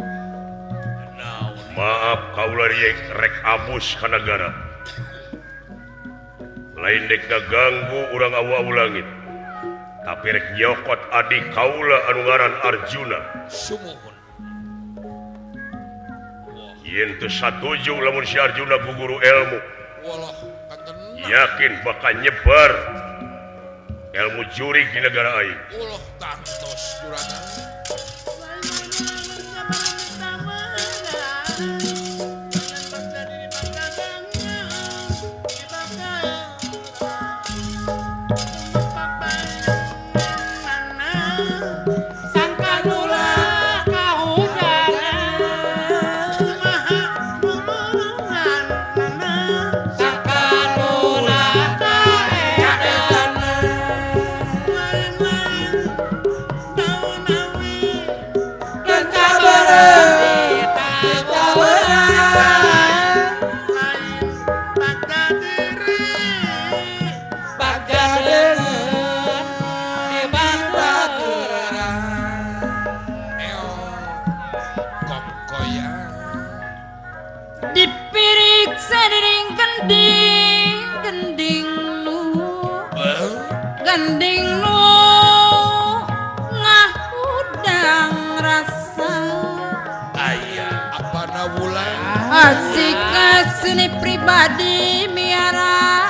Naon. Maaf kaula rek abus ka nagara. Lain dek ngaganggu urang awu-awu langit. Tapi rek nyokot adik kaula anu ngaran Arjuna. Sumuhun. Yen teu satuju lamun si Arjuna guguru ilmu. Walah, kanten. Yakin bakal nyebar ilmu jurig di negara aing. Ulah, tangtos juragan. Seni pribadi miara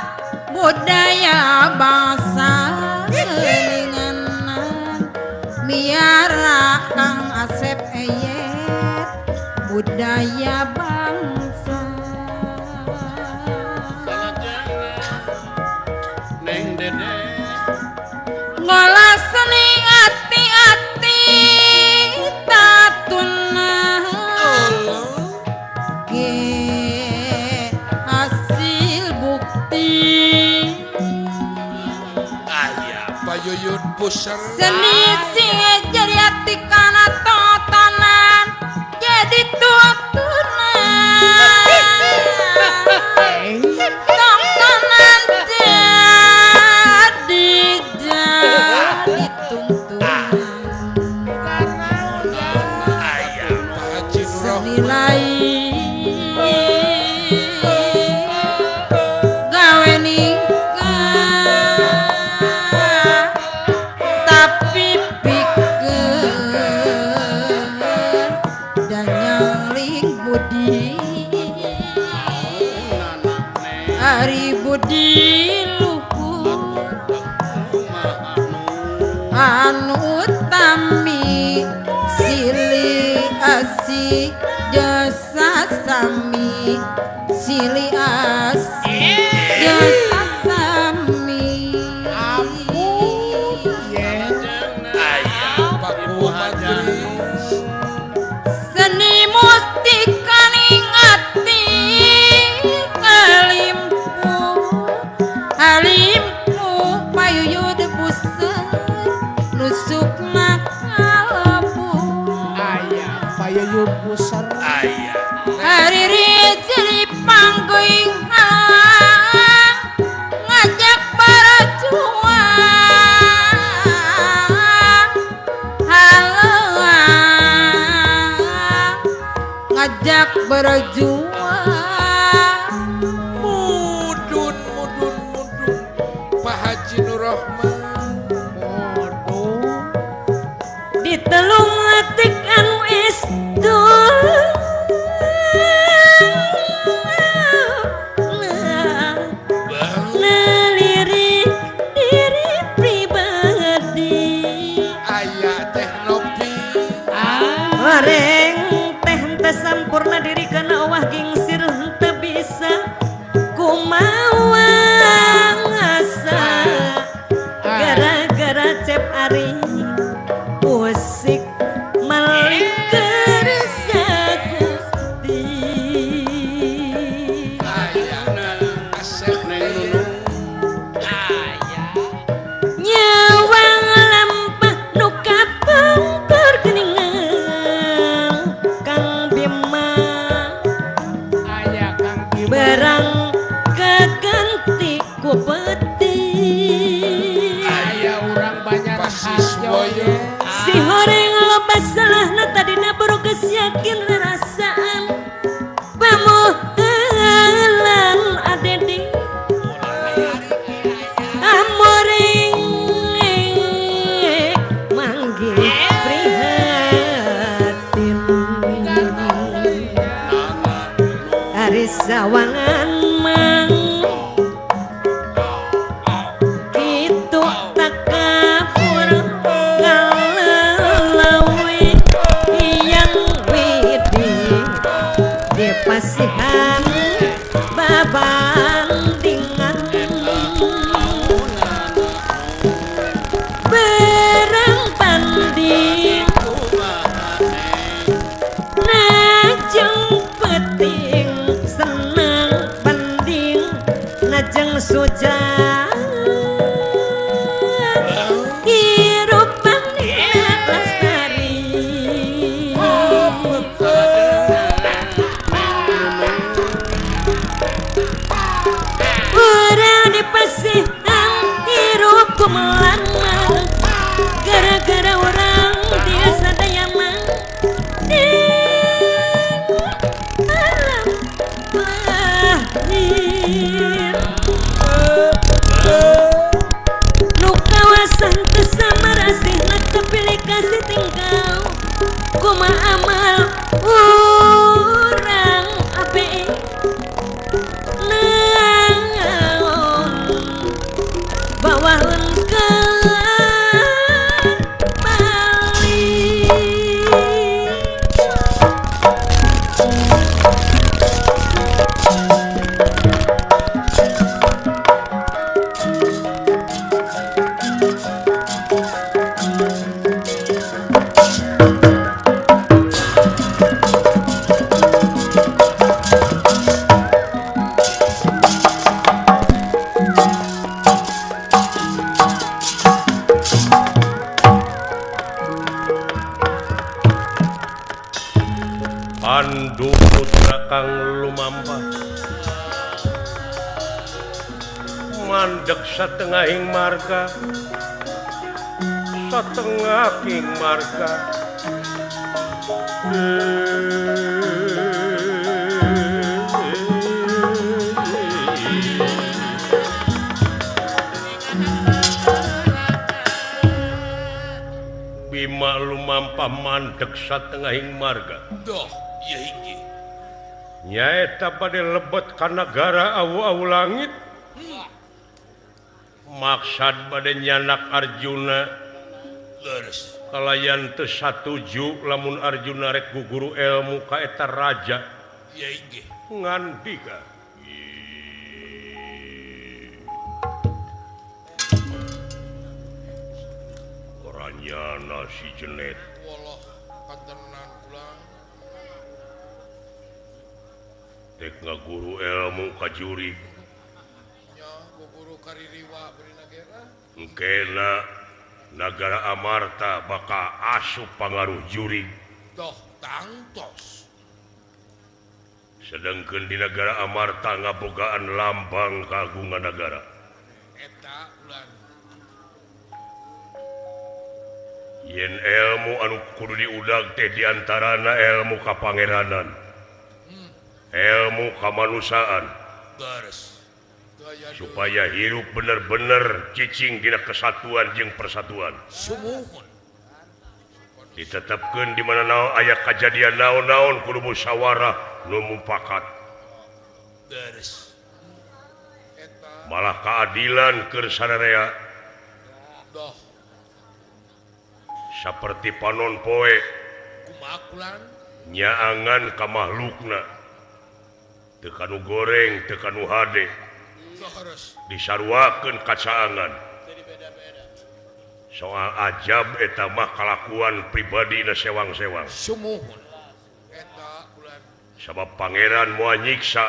budaya bangsa kelinganan miara Kang Asep Eyet budaya bangsa Neng Dede ngolah seni hati-hati tatuna Yuyun pusar seni sing jadi hati kana totonan jadi tutunan totonan Ari budi luhur anu utami silih asih jasa sami silih asih jasa sami seni mustika ning ati halimku payuyud puseur nusuk makalabu payuyud puseur hariri ciri panggoing halang ngajak para juang halang ngajak berjuang mudun Pak Haji Nur Rahman di telung letik anu isdul nelirik diri pribadi aya teh nopi Wareng teh henteu sampurna diri kana owah gingsir henteu bisa kumaha ngasa gara-gara cep ari musik malik kersa Gusti asep nunung nyawang lampah nu kapungkur geuningan Kang Bima barang kaganti ku peti aya urang banyak Pasis boyo si horeng loba salahna tadina baru geus yakin rasaan pamohalan adedi amoring manggil prihatin ari sawangan mang kitu takabur ngalelawi yang widi di pasihan babandingan berang panding najeng peting senang banding najeng sujang hirup panding lestari urang di pasihan hirup kumelarang gara-gara orang dia sadaya mang alam lahir nu kawasan teu samarasihna kepilih kasih tinggal kumaha amal urang abe naon bawaheun balik Pandu putra kang lumampah mandeg satengahing marga satengahing marga Bima lumampah mandeg satengahing marga doh ieu hiji nyaeta pada lebet ka negara awu-awu langit maksad pada nyanak Arjuna kalayan teu satuju lamun Arjuna rek guguru ilmu ka eta raja ya inggih ngan dika orangnya si jenet wallah pantenan kula tek ngaguru ilmu ka jurig nya guru kaririwa beri nagara engkena Nagara Amarta bakal asup pangaruh jurig doh tangtos sedangkan di negara Amarta ngabogaan lambang kagungan negara eta ulan yen ilmu anu kudu diudag teh diantarana ilmu kapangeranan ilmu kamanusaan beres supaya hirup bener-bener cicing dina kesatuan jeung persatuan sumuhun ditetapkeun di mana naon aya kajadian naon-naon kudu musyawarah nu mupakat beres eta malah keadilan keur sadarea doh saperti panon poe kumaha kulan nyaangan ka makhlukna teu kanu goreng teu kanu hade harus disarwakeun kacaangan soal ajab eta mah kalakuan pribadina sewang-sewang sumuhun eta ulan sabab pangeran moal nyiksa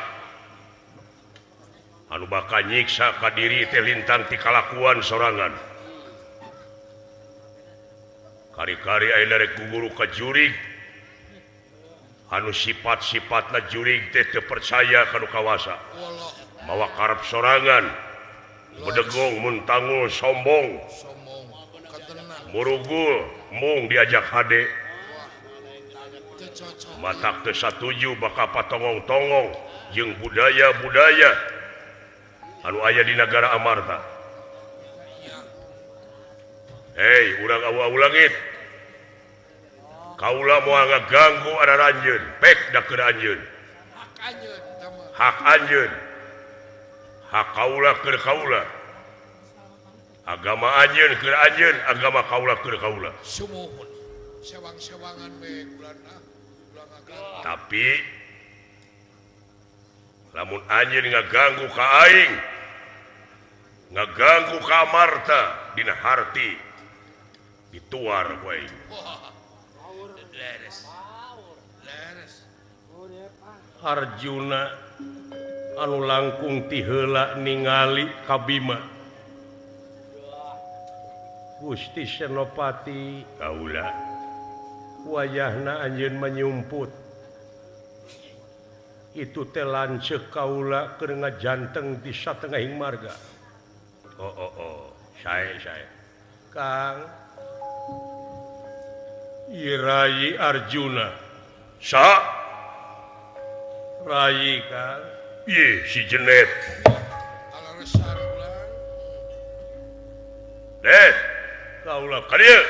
anu bakal nyiksa ka diri teh lintang ti kalakuan sorangan kari-kari ayeuna rek guguru ka jurig anu sifat-sifatna jurig teh teu percaya kanu kawasa wallah mawa karep sorangan bedegong mun tangul sombong sombong katenan murugul mung diajak hade teu cocok matak teu satuju bakal patongong-tongong jeung budaya-budaya anu aya di negara Amarta hei urang awu-awu langit kaula moal ngaganggu araranjeun pek da keur anjeun hak anjeun tama hak anjeun hak kaula keur kaula agama anjeun keur anjeun agama kaula keur kaula sumuhun sewang-sewangan we kulan ulang agama tapi lamun anjeun ngaganggu ka aing ngaganggu ka Amarta dina harti dituar ku aing wah leres leres Arjuna anu langkung ti heula ningali ka Bima Gusti Senopati kaula wayahna anjeun manyumput itu teh lanceuk kaula keur ngajanteng di satengahing marga oh sae Kang Rai Arjuna sa Rai Kang ye si jenet alaresan ulan deh kaula ka dieu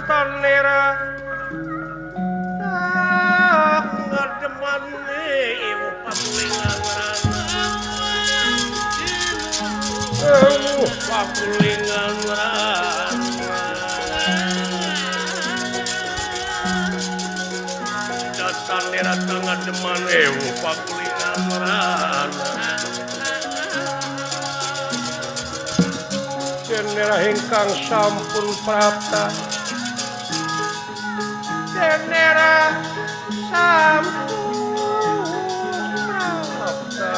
Tanera ngademan ibu pakulingan pakulingan Tanera ngademan ibu pakulingan Tanera hingkang sampun prapta Tanera sampun prapta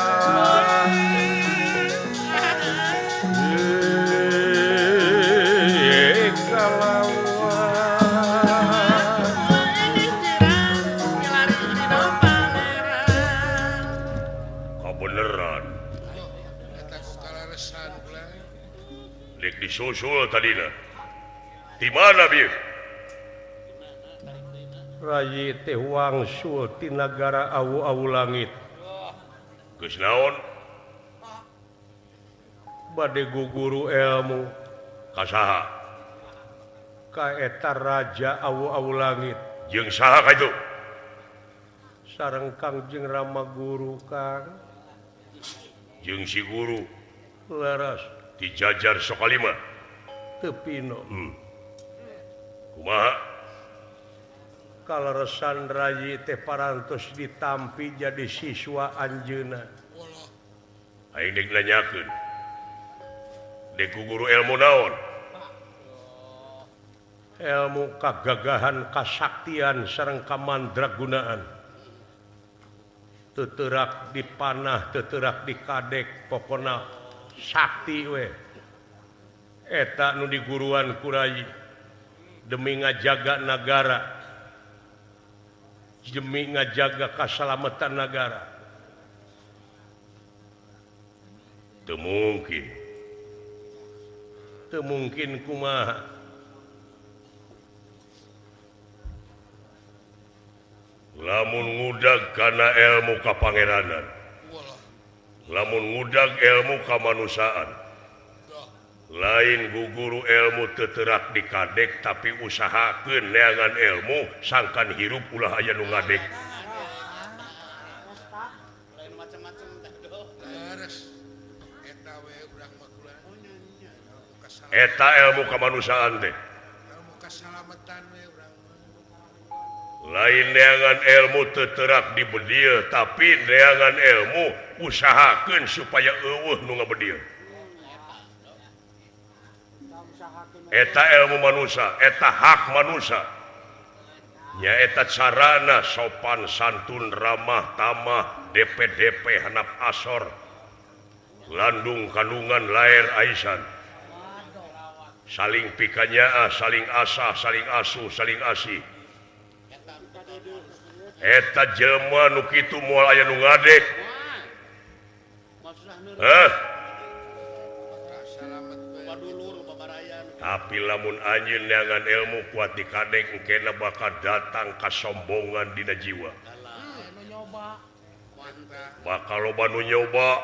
kabeneran alasan lah. Dek disusul tadina. Di mana bieu? Rayi teh wangsul ti nagara awu-awu langit. Geus naon? Bade guguru ilmu ka saha? Ka eta raja awu-awu langit. Jeung saha ka itu? Sareng Kangjeng Rama Guru Kang. Jeung si guru leres dijajar sokalima. Teu pino. Kumaha? Kaleresan Rayi teh parantos ditampi jadi siswa anjeunna. Aing dek nanyakeun. Dek guru ilmu naon? Ilmu kagagahan, kasaktian sareng kamandragunaan. Teuterak dipanah, teuterak dikadek, pokona sakti we. Eta nu diguruan ku Rayi demi ngajaga nagara, demi ngajaga kasalamatan negara. Teu mungkin kumaha. Lamun ngudag kana ilmu kapangeranan, lamun ngudag ilmu kamanusaan, lain guguru ilmu teuterak dikadek tapi usahakeun neangan ilmu sangkan hirup ulah aya nu ngadek. Lain macam-macam teh do. Leres. Eta we urang mah kula. Eta ilmu kamanusaan teh. Ilmu kasalamatan we urang. Lain neangan ilmu teuterak dibedieu tapi neangan ilmu usahakeun supaya eueuh nu ngabedieu. Eta ilmu manusia, eta hak manusia. Nya eta carana sopan santun ramah tamah DP handap asor. Landung kandungan lair aisan. Saling pikanyaa, saling asah, saling asuh, saling asih. Eta jelema nu kitu moal aya nu ngadek. Hah? Tapi lamun anjeun neangan ilmu kuat dikadek engkena bakal datang kasombongan dina jiwa. Bakal loba nu nyoba,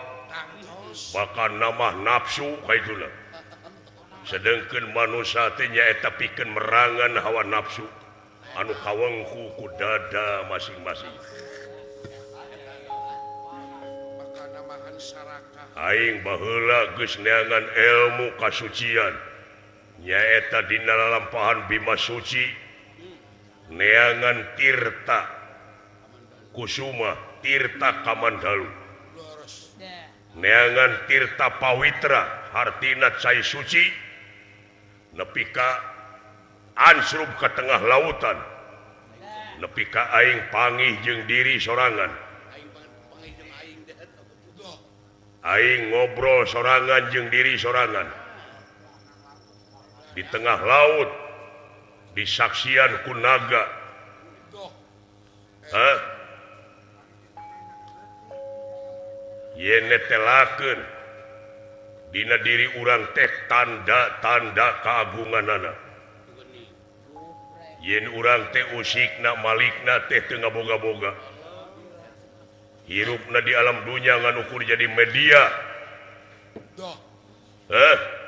bakal nambah nafsu kaituna. Sedengkeun manusia teh nyaeta pikeun merangan hawa nafsu anu kawengku ku dada masing-masing. Bakal namahan sarakah. Aing baheula geus neangan ilmu kasucian. Nyaeta dina lalampahan Bima Suci neangan tirta kusuma, tirta kamandalu, neangan tirta pawitra hartina cai suci nepi ka ansrub ke tengah lautan nepi ka aing pangih jeung diri sorangan, aing ngobrol sorangan jeung diri sorangan di tengah laut disaksian ku naga. Hah? Yen netelakeun dina diri urang teh tanda-tanda keagunganana. Yen urang teh usikna malikna teh teu ngaboga-boga. Hirupna di alam dunya ngan ukur jadi media. Hah?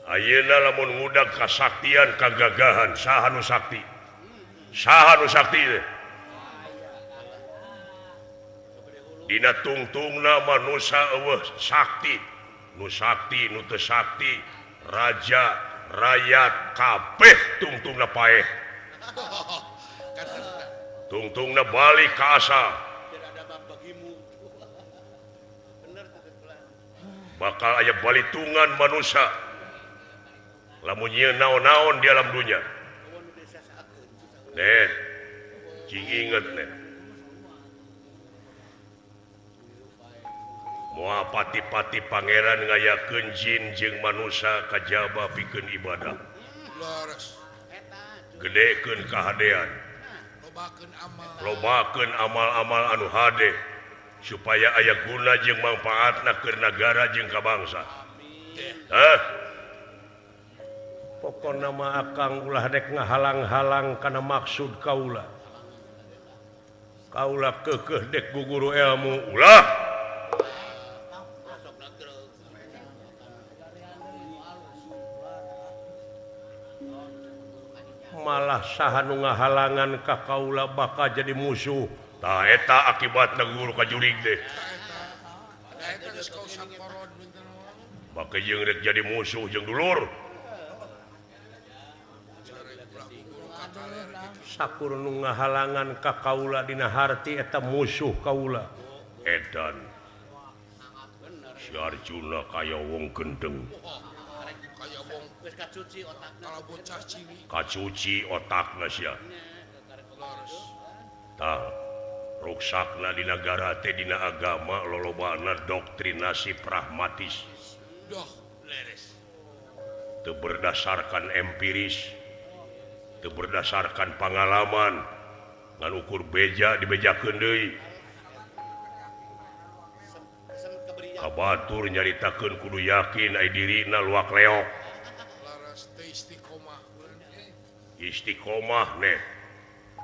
Ayeuna lamun ngudag kasaktian kagagahan saha nu sakti? Saha nu sakti teh? Dina tungtungna manusia eueuh sakti, nu teu sakti, raja, rakyat kabeh tungtungna paeh. Tungtungna balik ka asal. Bakal aya balitungan manusia. Lamun ieu naon-naon di alam dunya. Net, cing inget net. Moal pati-pati pangeran ngayakeun jin jeung manusia kajaba pikeun ibadah. Leres. Gedekeun kahadean. Lobakeun amal. Lobakeun amal-amal anu hade. supaya aya guna jeung manfaatna keur nagara jeung ka bangsa. Pokona mah akang ulah dek ngahalang-halang kana maksud kaula. Kaula keukeuh dek guguru ilmu ulah. Malah saha nu ngahalangan ka kaula bakal jadi musuh. Tah eta akibatna guru ka jurig deh. Bakal jeung rek jadi musuh jeung dulur. Sakur nu ngahalangan ka kaula dina harti eta musuh kaula. Edan. Si Arjuna kaya wong gendeng. Kacuci otakna sia. Tah ruksakna di negara teh dina agama lolobana doktrinasi pragmatis. Teu berdasarkan empiris, teu berdasarkan pengalaman, ngan ukur beja dibejakeun deui. Kabatur nyaritakeun kudu yakin ai dirina luak leok. Istiqomah nih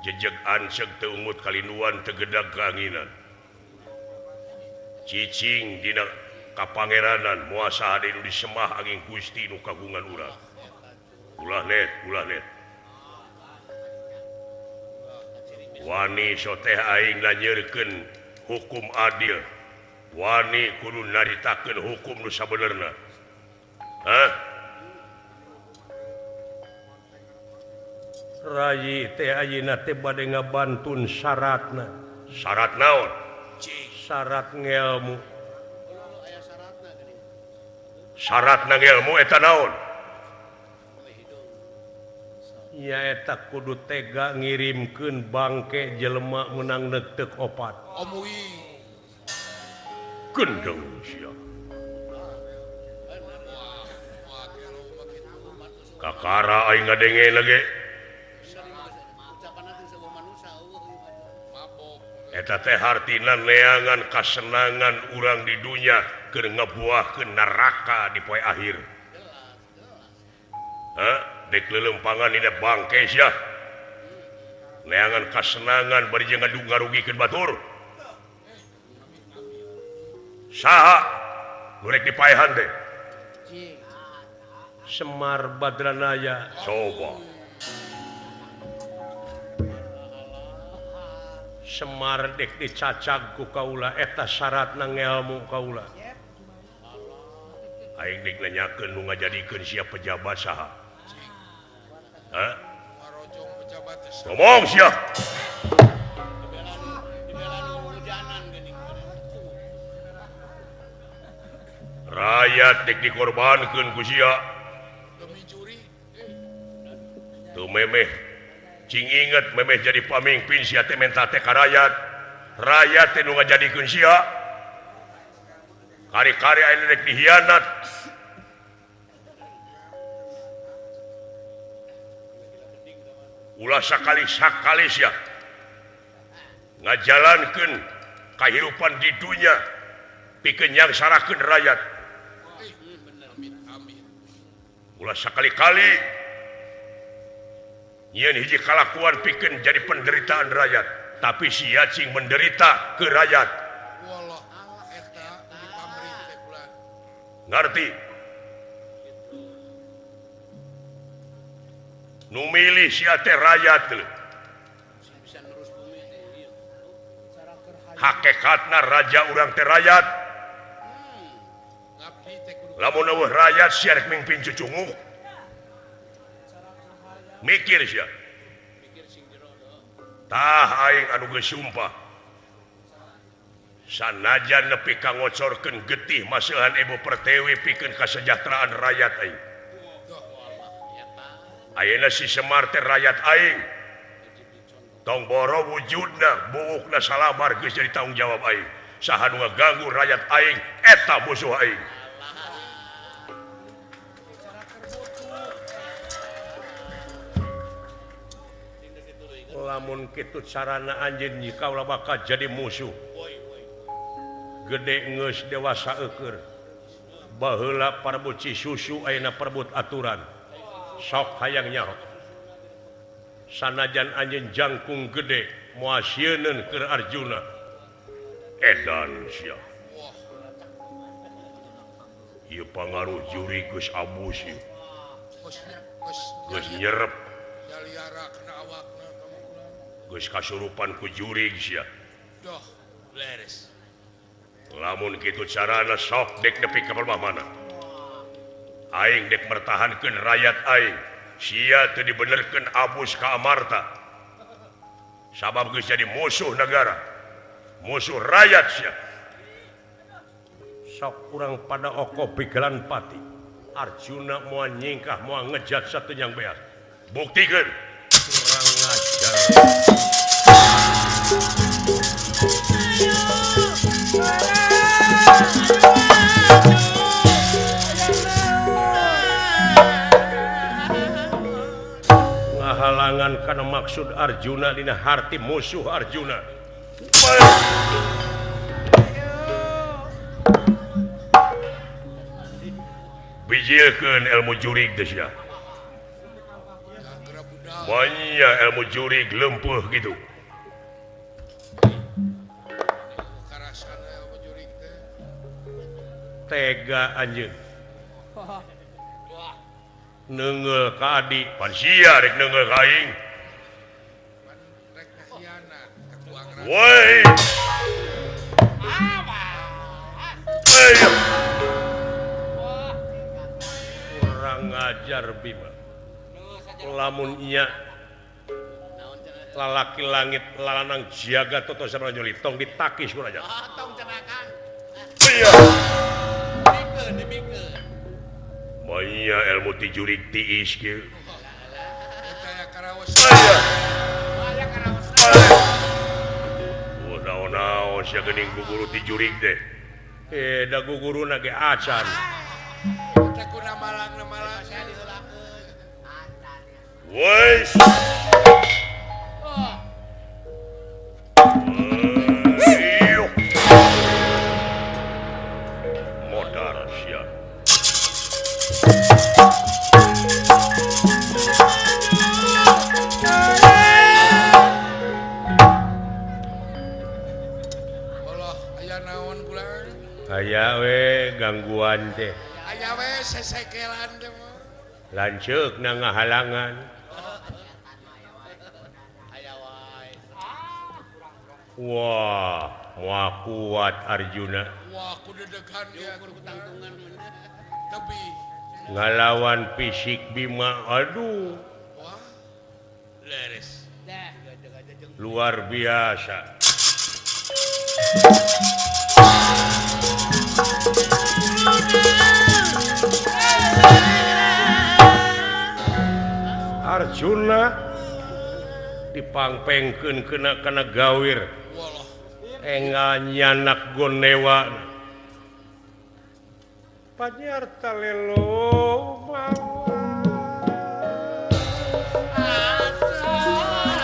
jejeg anseg teu ungut kalinduan teu gedag keanginan cicing dina kapangeranan muasa anu disemah angin Gusti nu kagungan urang ulah net wani soteh aing nanyeurkeun hukum adil wani kudu naritakeun hukum nu sabenerna Rayi teh ayeuna teh bade ngabantun syaratna. Syarat naon? Syarat ngelmu. Syaratna ngelmu eta naon? Ya eta kudu tega ngirimkeun bangke jelema menang neuteuk opat. Omui. Gendeng sia. Kakara aing ngadenge lagi. Eta teh hartina neangan kasenangan urang di dunia keur ngabuahkeun neraka di poe akhir. Dek leuleumpangan dina bangke sia. Neangan kasenangan bari jeung ngarugikeun batur. Saha nu rek dipaehan teh? Semar Badranaya. Coba. Semar dek dicacag ku kaula eta syaratna ngelmu kaula. Aing dek nanyakeun nu ngajadikeun sia pejabat saha? Ngomong sia. Rakyat dek dikorbankeun ku sia. Tuh memeh cing inget memeh jadi pamimpin sia teh menta teh ka rakyat teh nu ngajadikeun sia kari-kari aya rek dihianat ulah sakali sia ngajalankeun kahirupan di dunia pikeun nyangsarakeun rakyat ulah sakali-kali nyeun hiji kalakuan pikeun jadi penderitaan rakyat tapi sia cing menderita ke rakyat wallah eta di pamrih teh bulan ngarti nu milih sia teh rakyat hakikatna raja urang teh rakyat lamun eueuh rakyat sia rek mimpin cucunguk mikir sia tah aing anu geus sumpah sanajan nepi ka ngocorkeun getih maseuhan Ibu Pertiwi pikeun kasejahteraan rakyat aing ayeuna si Semar teh rakyat aing tong boro wujudna buukna salabar geus jadi tanggung jawab aing saha nu ngaganggu rakyat aing eta musuh aing lamun kitu carana anjeun kaula bakal jadi musuh gede geus dewasa eukeur baheula perebut Cisusu ayeuna perebut aturan sok hayang nyaho sanajan anjeun jangkung gede moal sieunneun keur Arjuna edan sia ieu pangaruh juri geus abus ieu geus nyerep jaliara kena awakna geus kasurupan ku juri sia doh leres lamun kitu carana sok dek nepi ka mana aing dek mertahankeun rakyat aing sia teu dibenerkeun abus ka amarta sabab geus jadi musuh negara musuh rakyat sia sok urang pada oko pigelan pati Arjuna moal nyingkah moal ngejat satu yang beas buktikeun kurang ngajar ngahalangan kana maksud Arjuna dina harti musuh Arjuna bijilkeun ilmu jurig teh sia banyak ilmu jurig leumpeuh gitu karasana ilmu jurig teh tega anjeun neungeul ka adi pan sia rek neungeul ka aing rek hianat ka tuang woi kurang ngajar Bima lamun nya lalaki langit lanang jaga toto sama nyoli tong ditakis ku aja tong cenakan iya dibikeun Maya ilmu ti jurig tiis kieu. Percaya karawas. Aya. aya karaos Naon-naon sia geuning guguru ti jurig teh. Da guguruna ge acan. Teh kuna malang saya diheulakeun acan ya Weis. Iyo. Modar sia. Allah aya naon kula? Aya we gangguan teh. Aya we sesekelan teh mah. Lanceukna ngahalangan. aya wae Wah, moal kuat Arjuna Wah kudu degan ya ukur kutangtungan tapi ngalawan fisik Bima. Aduh, wah leres. luar biasa. Arjuna dipangpengkeun kana gawir Wallah enggal nyanak gonewa panyar talelo mawa panyar tali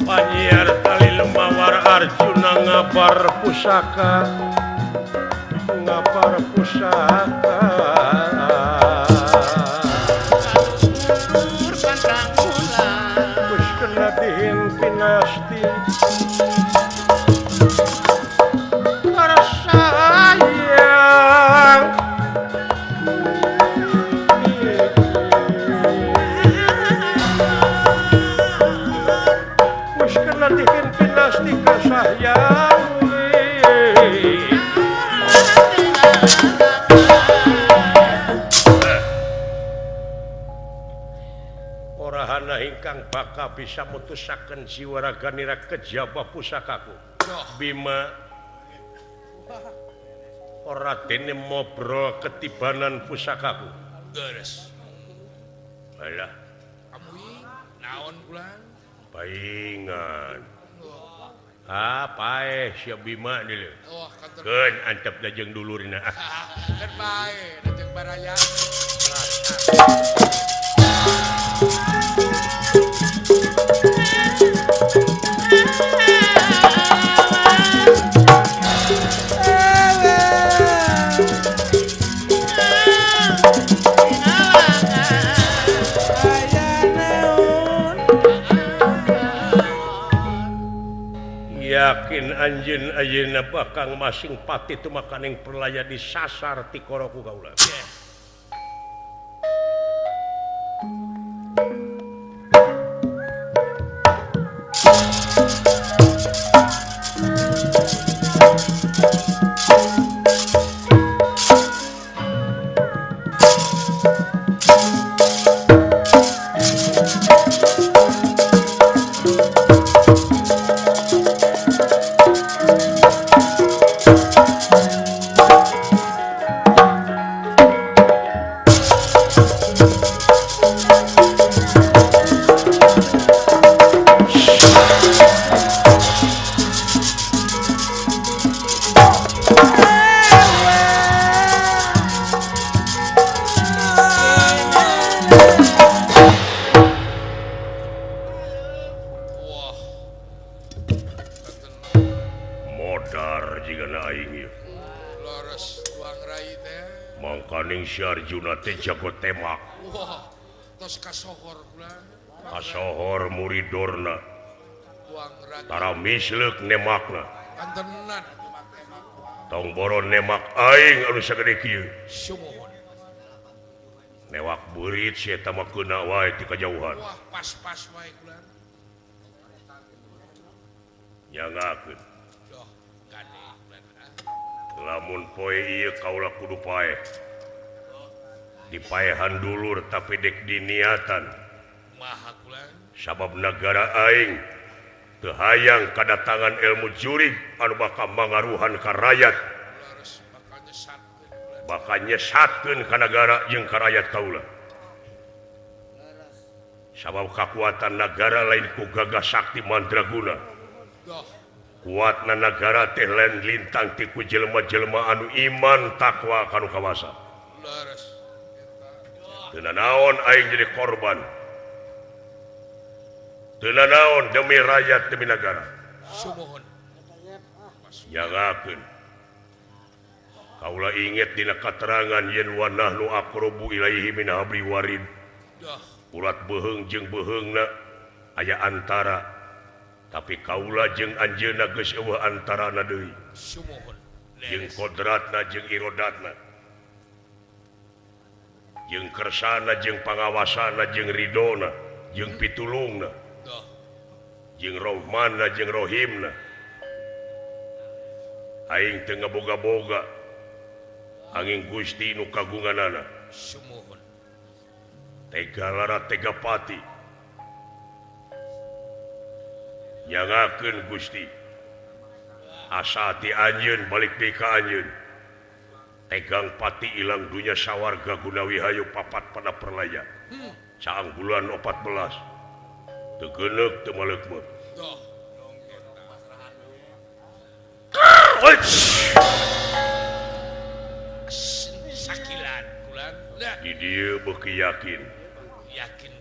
Panyiar tali lemawar Arjuna ngapar pusaka Wis kena dihimpi nasti para sayang wis kena dihimpi nasti ka sayang Orahana ingkang baka bisa mutusaken jiwa raganira kejaba pusakaku. Bima ora dene mobrol ketibanan pusakaku. beres. Alah, Pamuing naon ulang paingan apa siap Bima nih oh kantor kan antep dajeng dulurina kan bae dajeng baraya yakin anjeun ayeuna bakang masing pati teu makaning perlaya disasar ti koroku kaula Arjuna teh jago tembak. Wah, tos kasohor ulang. Kasohor muridorna. Tuang raja. Tara misleuk nemakna. Kantenan. Tong boron nemak aing anu sagede kieu. Sumuhun. Newak beurit si eta mah keuna wae ti kajauhan. Wah, pas-pas wae ulang. Nyangakeun. Doh, gade ulang. Lamun poe ieu kaula kudu paeh. Dipaehan dulur tapi dek diniatan maha kulang sabab negara aing teu hayang kadatangan ilmu jurig anu bakal mangaruhan ka rakyat laras bakal nyesatkeun ka negara jeung ka rakyat kaula sabab kakuatan negara lain ku gagah sakti mandraguna kuatna negara teh lain lintang ti ku jelema-jelema anu iman takwa kanu kawasa laras teu naon aing jadi korban teu naon demi rakyat demi negara sumuhun nyangakeun kaula inget dina katerangan yen wa nahnu aqrabu ilaihi min habli warid urat beheung jeung beheungna aya antara tapi kaula jeung anjeunna geus eueuh antarana deui sumuhun jeung kodratna jeung irodatna jeung kersana jeung pangawasana jeung ridona jeung pitulungna jeung rahmanna jeung rohimna aing teu ngaboga-boga angin Gusti nu kagunganana sumuhun tega lara tega pati nyangakeun Gusti asa ti anjeun balik deui ka anjeun tegang pati ilang dunya sawarga gunawi hayu papat pada perlaya caang bulan 14 teu geuneuk teu maleukmeut sakilan kulan di dieu beuki yakin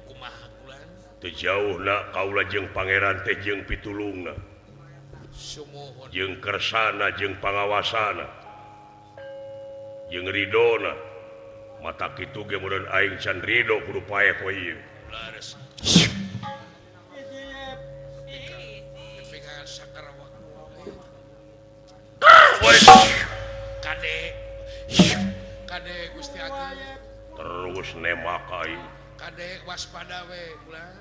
kumaha kulan teu jauhna kaula jeung pangeran teh jeung pitulungna sumuhun jeung kersana jeung pangawasana jeung ridona mata kitu ge meureun aing can ridho kudu paeh poe ieu laras pengan sakarawa kade Gusti Agung terus nemak aing kade waspada we ulah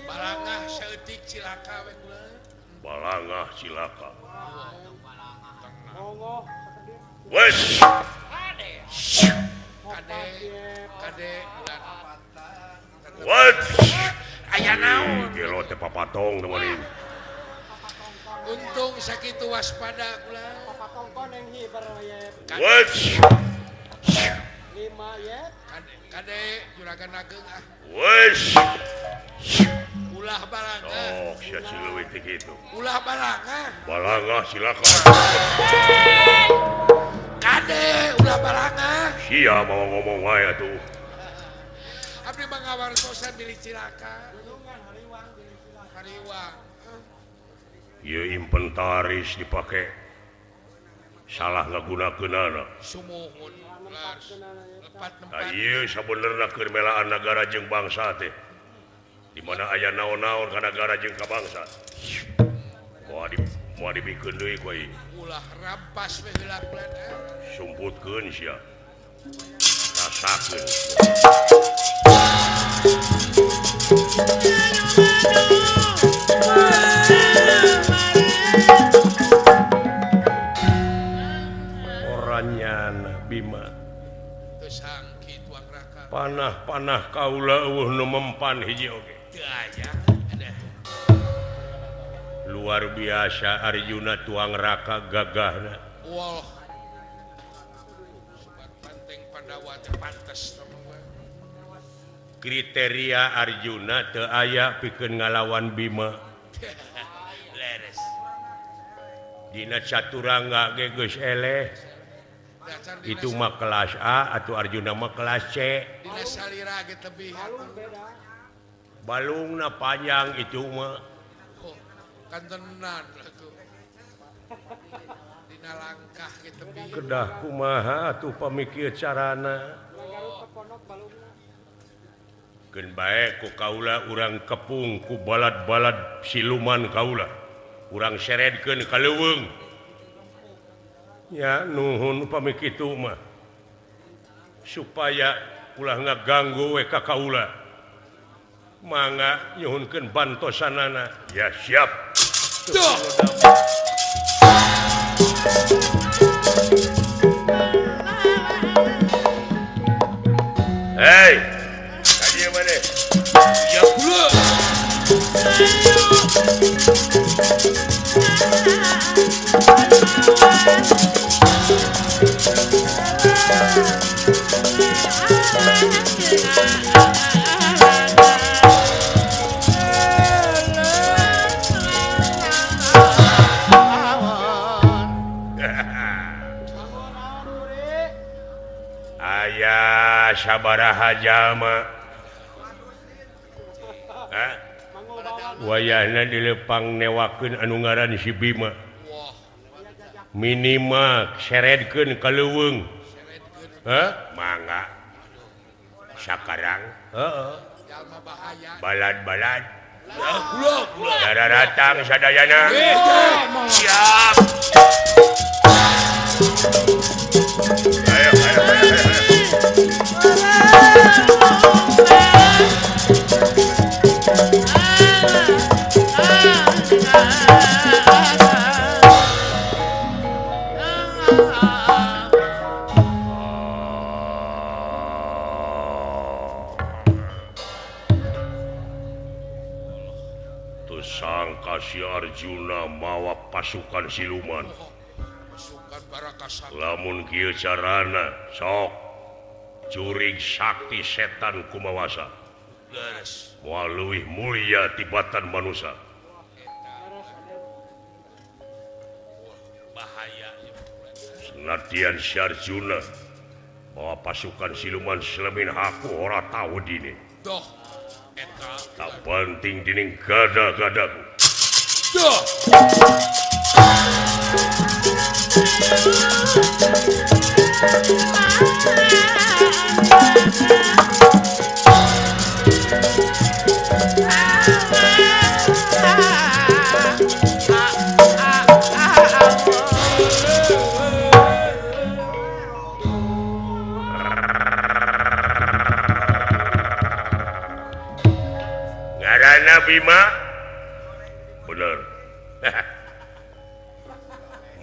balangah saeutik cilaka we ulah balangah cilaka Wes. Kade what aya naon gelo teh papatong teman ini untung sakitu waspada ulah Papatong koneng hi what Kade juragan Ageng ah. Wes. Ulah balanga. Oh, sia cileuit kitu. Ulah balanga. Balanga silakan. Kade ulah balanga. Sia mau ngomong wae atuh. Abdi mah ngawartosan milih cilaka. Hariwang. Ieu inventaris dipake salah ngagunakeunana. Sumuhun. Lepat tempat. Ieu sabenerna keur melaan nagara jeung bangsa teh. Di mana aya naon-naon ka nagara jeung ka bangsa. Moal dibikeun deui ku ieu. Ulah rampas we heula plan. Sumputkeun sia. Rasakeun. Oranyana Bima. Teu sangki tuang raka. Panah-panah kaula eueuh nu mempan hiji oge. Teu aya. Ada. Luar biasa Arjuna tuang raka gagahna. Wah. Sobat Banteng Pandawa teh pantes namanya. Kriteria Arjuna teu aya pikeun ngalawan Bima. Leres. Dina caturangga ge geus eleh. Dasar Itu mah kelas A atau Arjuna mah kelas C. dina salira ge tebih atuh. Balungna panjang itu mah. Oh, kan tenan atuh. Dina langkah ge tebih. Kedah kumaha atuh pamikir carana. Keun bae ku kaula urang kepung ku balad-balad siluman kaula. Urang seredkeun ka leuweung. Ya nuhun upami kitu mah. Supaya ulah ngaganggu we ka kaula. Mangga nyuhunkeun bantosanana. Ya siap. Tuh. Hei. Kadieu maneh. Ya kula. Aya sabaraha jalma. Wayahna dilepang newakeun anu ngaran si Bima. Minimal seredkeun ka leuweung. Mangga. Sakarang. Jalma bahaya. Balad-balad. Ya kula. Dararatang sadayana. Siap. Ayo. Sangka si Arjuna mawa pasukan siluman. Pasukan Barakasaka. Lamun kieu carana sok curig sakti setan kumawasa. Leres. Moal leuwih mulia tibatan manusia. Bahaya. Senatian si Arjuna mawa pasukan siluman selemin haku ora tahu dini. Doh. Eta. Tak penting dining gada-gadaku. Doh. Ngaranna Bima. Bener.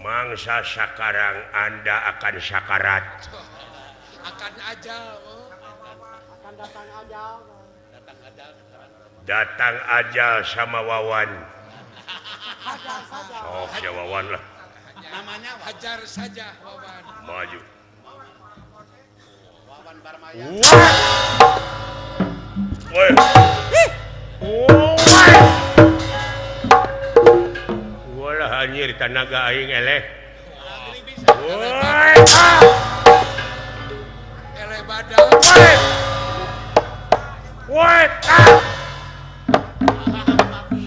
Mangsa sakarang Anda akan sakarat. Akan ajal. Datang ajal sama Wawan. Oh, ya Wawan lah. Namanya Hajar saja, Wawan. Maju. Walah anjir tanaga aing eleh. Eleh badak.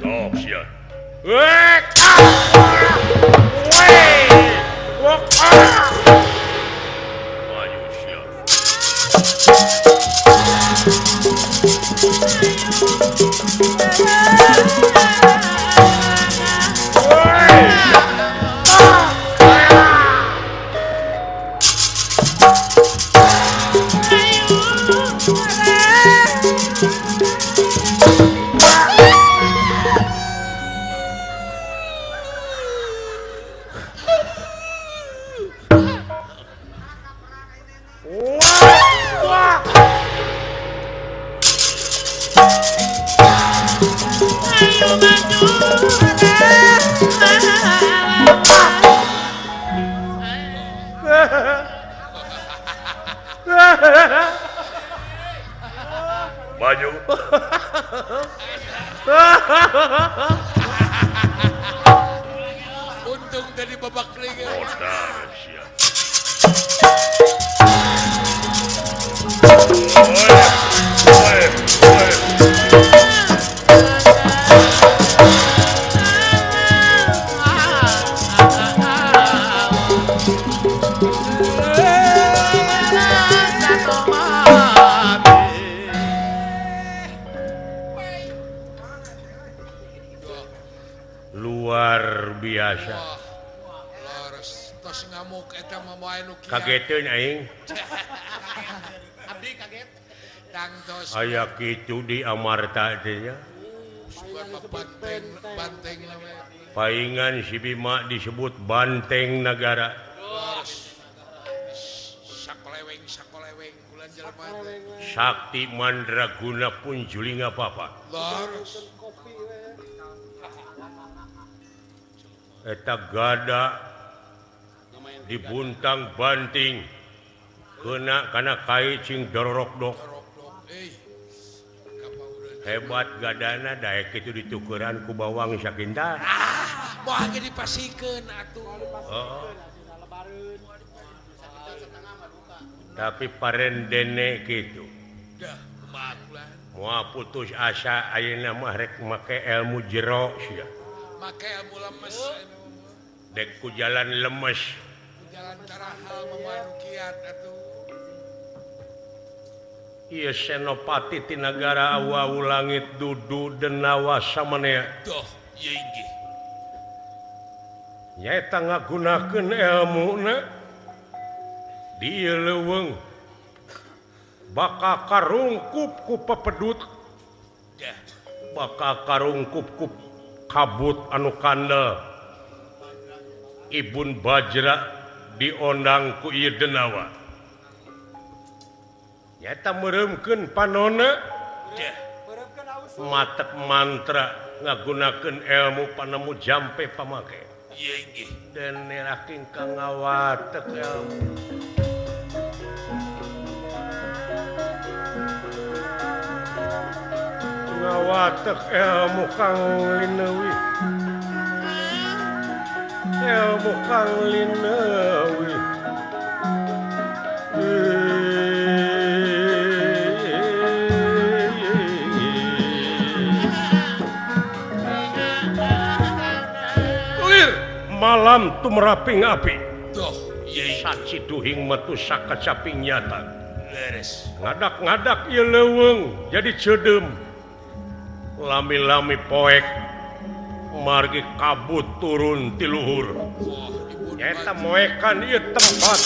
Sok sia. Maju sia. Maju. Untung tadi babak liga. Otar sia. Luar biasa. Laras tos ngamuk eta mah moal nu kieu. Kageteun aing. Abdi kaget. Tang tos. Aya kitu di Amarta teh nya. Sugan mah banteng na we. Paingan si Bima disebut banteng negara. Laras. Sakoleweng bulan jelema teh. Sakti Mandraguna pun julinga papa. Laras. Eta gada dibuntang banting kena kana kai cing dorok-dok. Hebat gadana daek itu ditukeran ku bawang sakinta. Moal ge dipasikeun atuh. Tapi parendene kitu. Dah, bagulan. Moal putus asa ayeuna mah rek make ilmu jero sia. Make ilmu lemes. Dek ku jalan lemes. Jalan tarahal memalu kiat atuh. Ieu senopati ti nagara awu langit dudu denawa samanea. Doh, ieu inggih. Nyaeta ngagunakeun ilmuna di ieu leuweung bakal karungkup ku pepedut. Dah, Bakal karungkup ku kabut anu kandel. Ibun Bajra diondang ku ieu denawa. Nyata meuremkeun panonna dah. matek mantra ngagunakeun ilmu panemu jampe pamake. Ieu inggih. Dan neraking ka ngawatek ilmu. Ngawatek ilmu kang linewi. Ilmu kang linewi. Lir malam tumraping api. Doh, ieu inggih. Saciduhing metu sakacaping nyata. Leres. Ngadak-ngadak ieu leuweung jadi ceudem. Lami-lami poek margi kabut turun ti luhur. Wah, ibun Nyata moekan ieu tempat.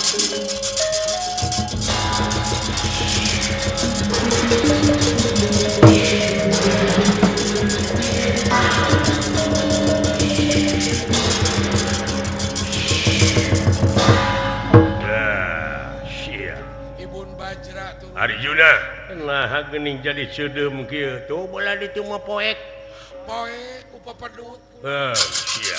Sia. Ibun Bajra tuh. Arjuna, nah geuning jadi ceudem kieu. Tuh bola ditu mah poek. Poe ku papedut. Sia.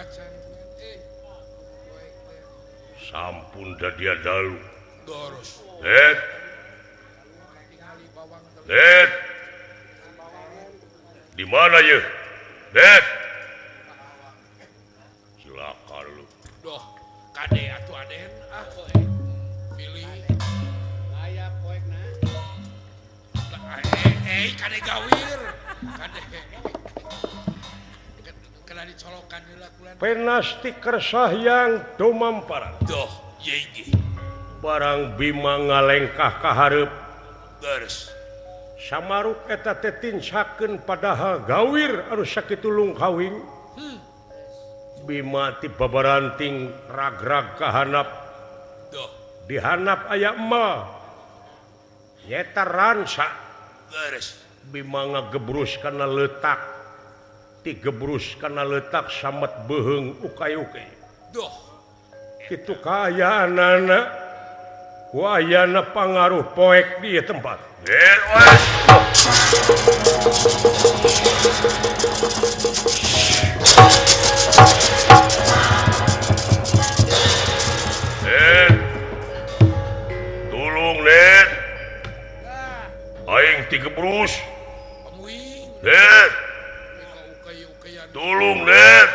macan sampun dia dalu doros Ded di mana ya Ded silakan lu doh kade atuh aden pilih aya poekna kade gawir kade kena dicolokan heula kulan penasti kersah yang tumamparan doh yeigi barang Bima ngalengkah ka hareup geus samaruk eta teh tinsakeun padahal gawir anu sakitu lungkawing Bima ti babaranting ragrag kahanap doh dihanap aya emal nyeta ransa geus Bima ngagebrus kana letak ti gebrus kana letak samet beheung ukay-ukay doh kitu kaayaanana wayana pangaruh poek di tempat Ded wes Ded tulung Ded aing tigebrus pamuing Ded ukay-ukayan tulung Ded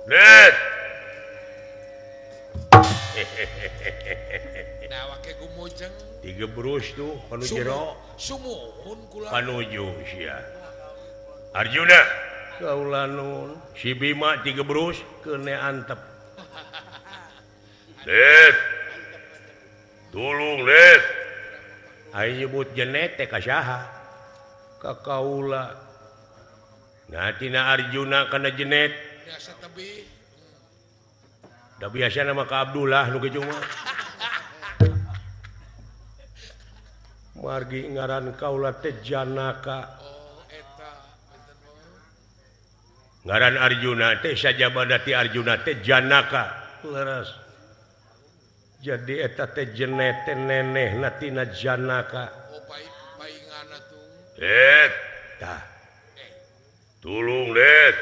Ded nah wake gumujeng digebrus tuh kanu jero sumuhun kula panuju sia Arjuna kaulanun si Bima digebrus kene antep Ded tulung Ded aing nyebut jenet teh ka saha ka kaula nah tina Arjuna kana jenet biasa tebih da biasa nama ka Abdullah nu kitu mah margi ngaran kaula teh Janaka oh eta benten mah ngaran Arjuna teh sajabana ti Arjuna teh Janaka leres jadi eta teh jenet teh nenehna tina Janaka oh paingana tuh Ded tah tulung Ded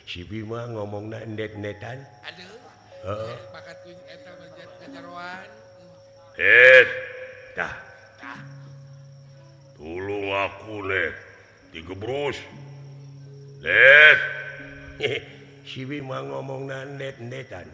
si Bima ngomongna endet-endetan aduh bakat ku eta ngajaroan Ded tah tulung aku Ded digebrus Ded si Bima ngomongna endet-endetan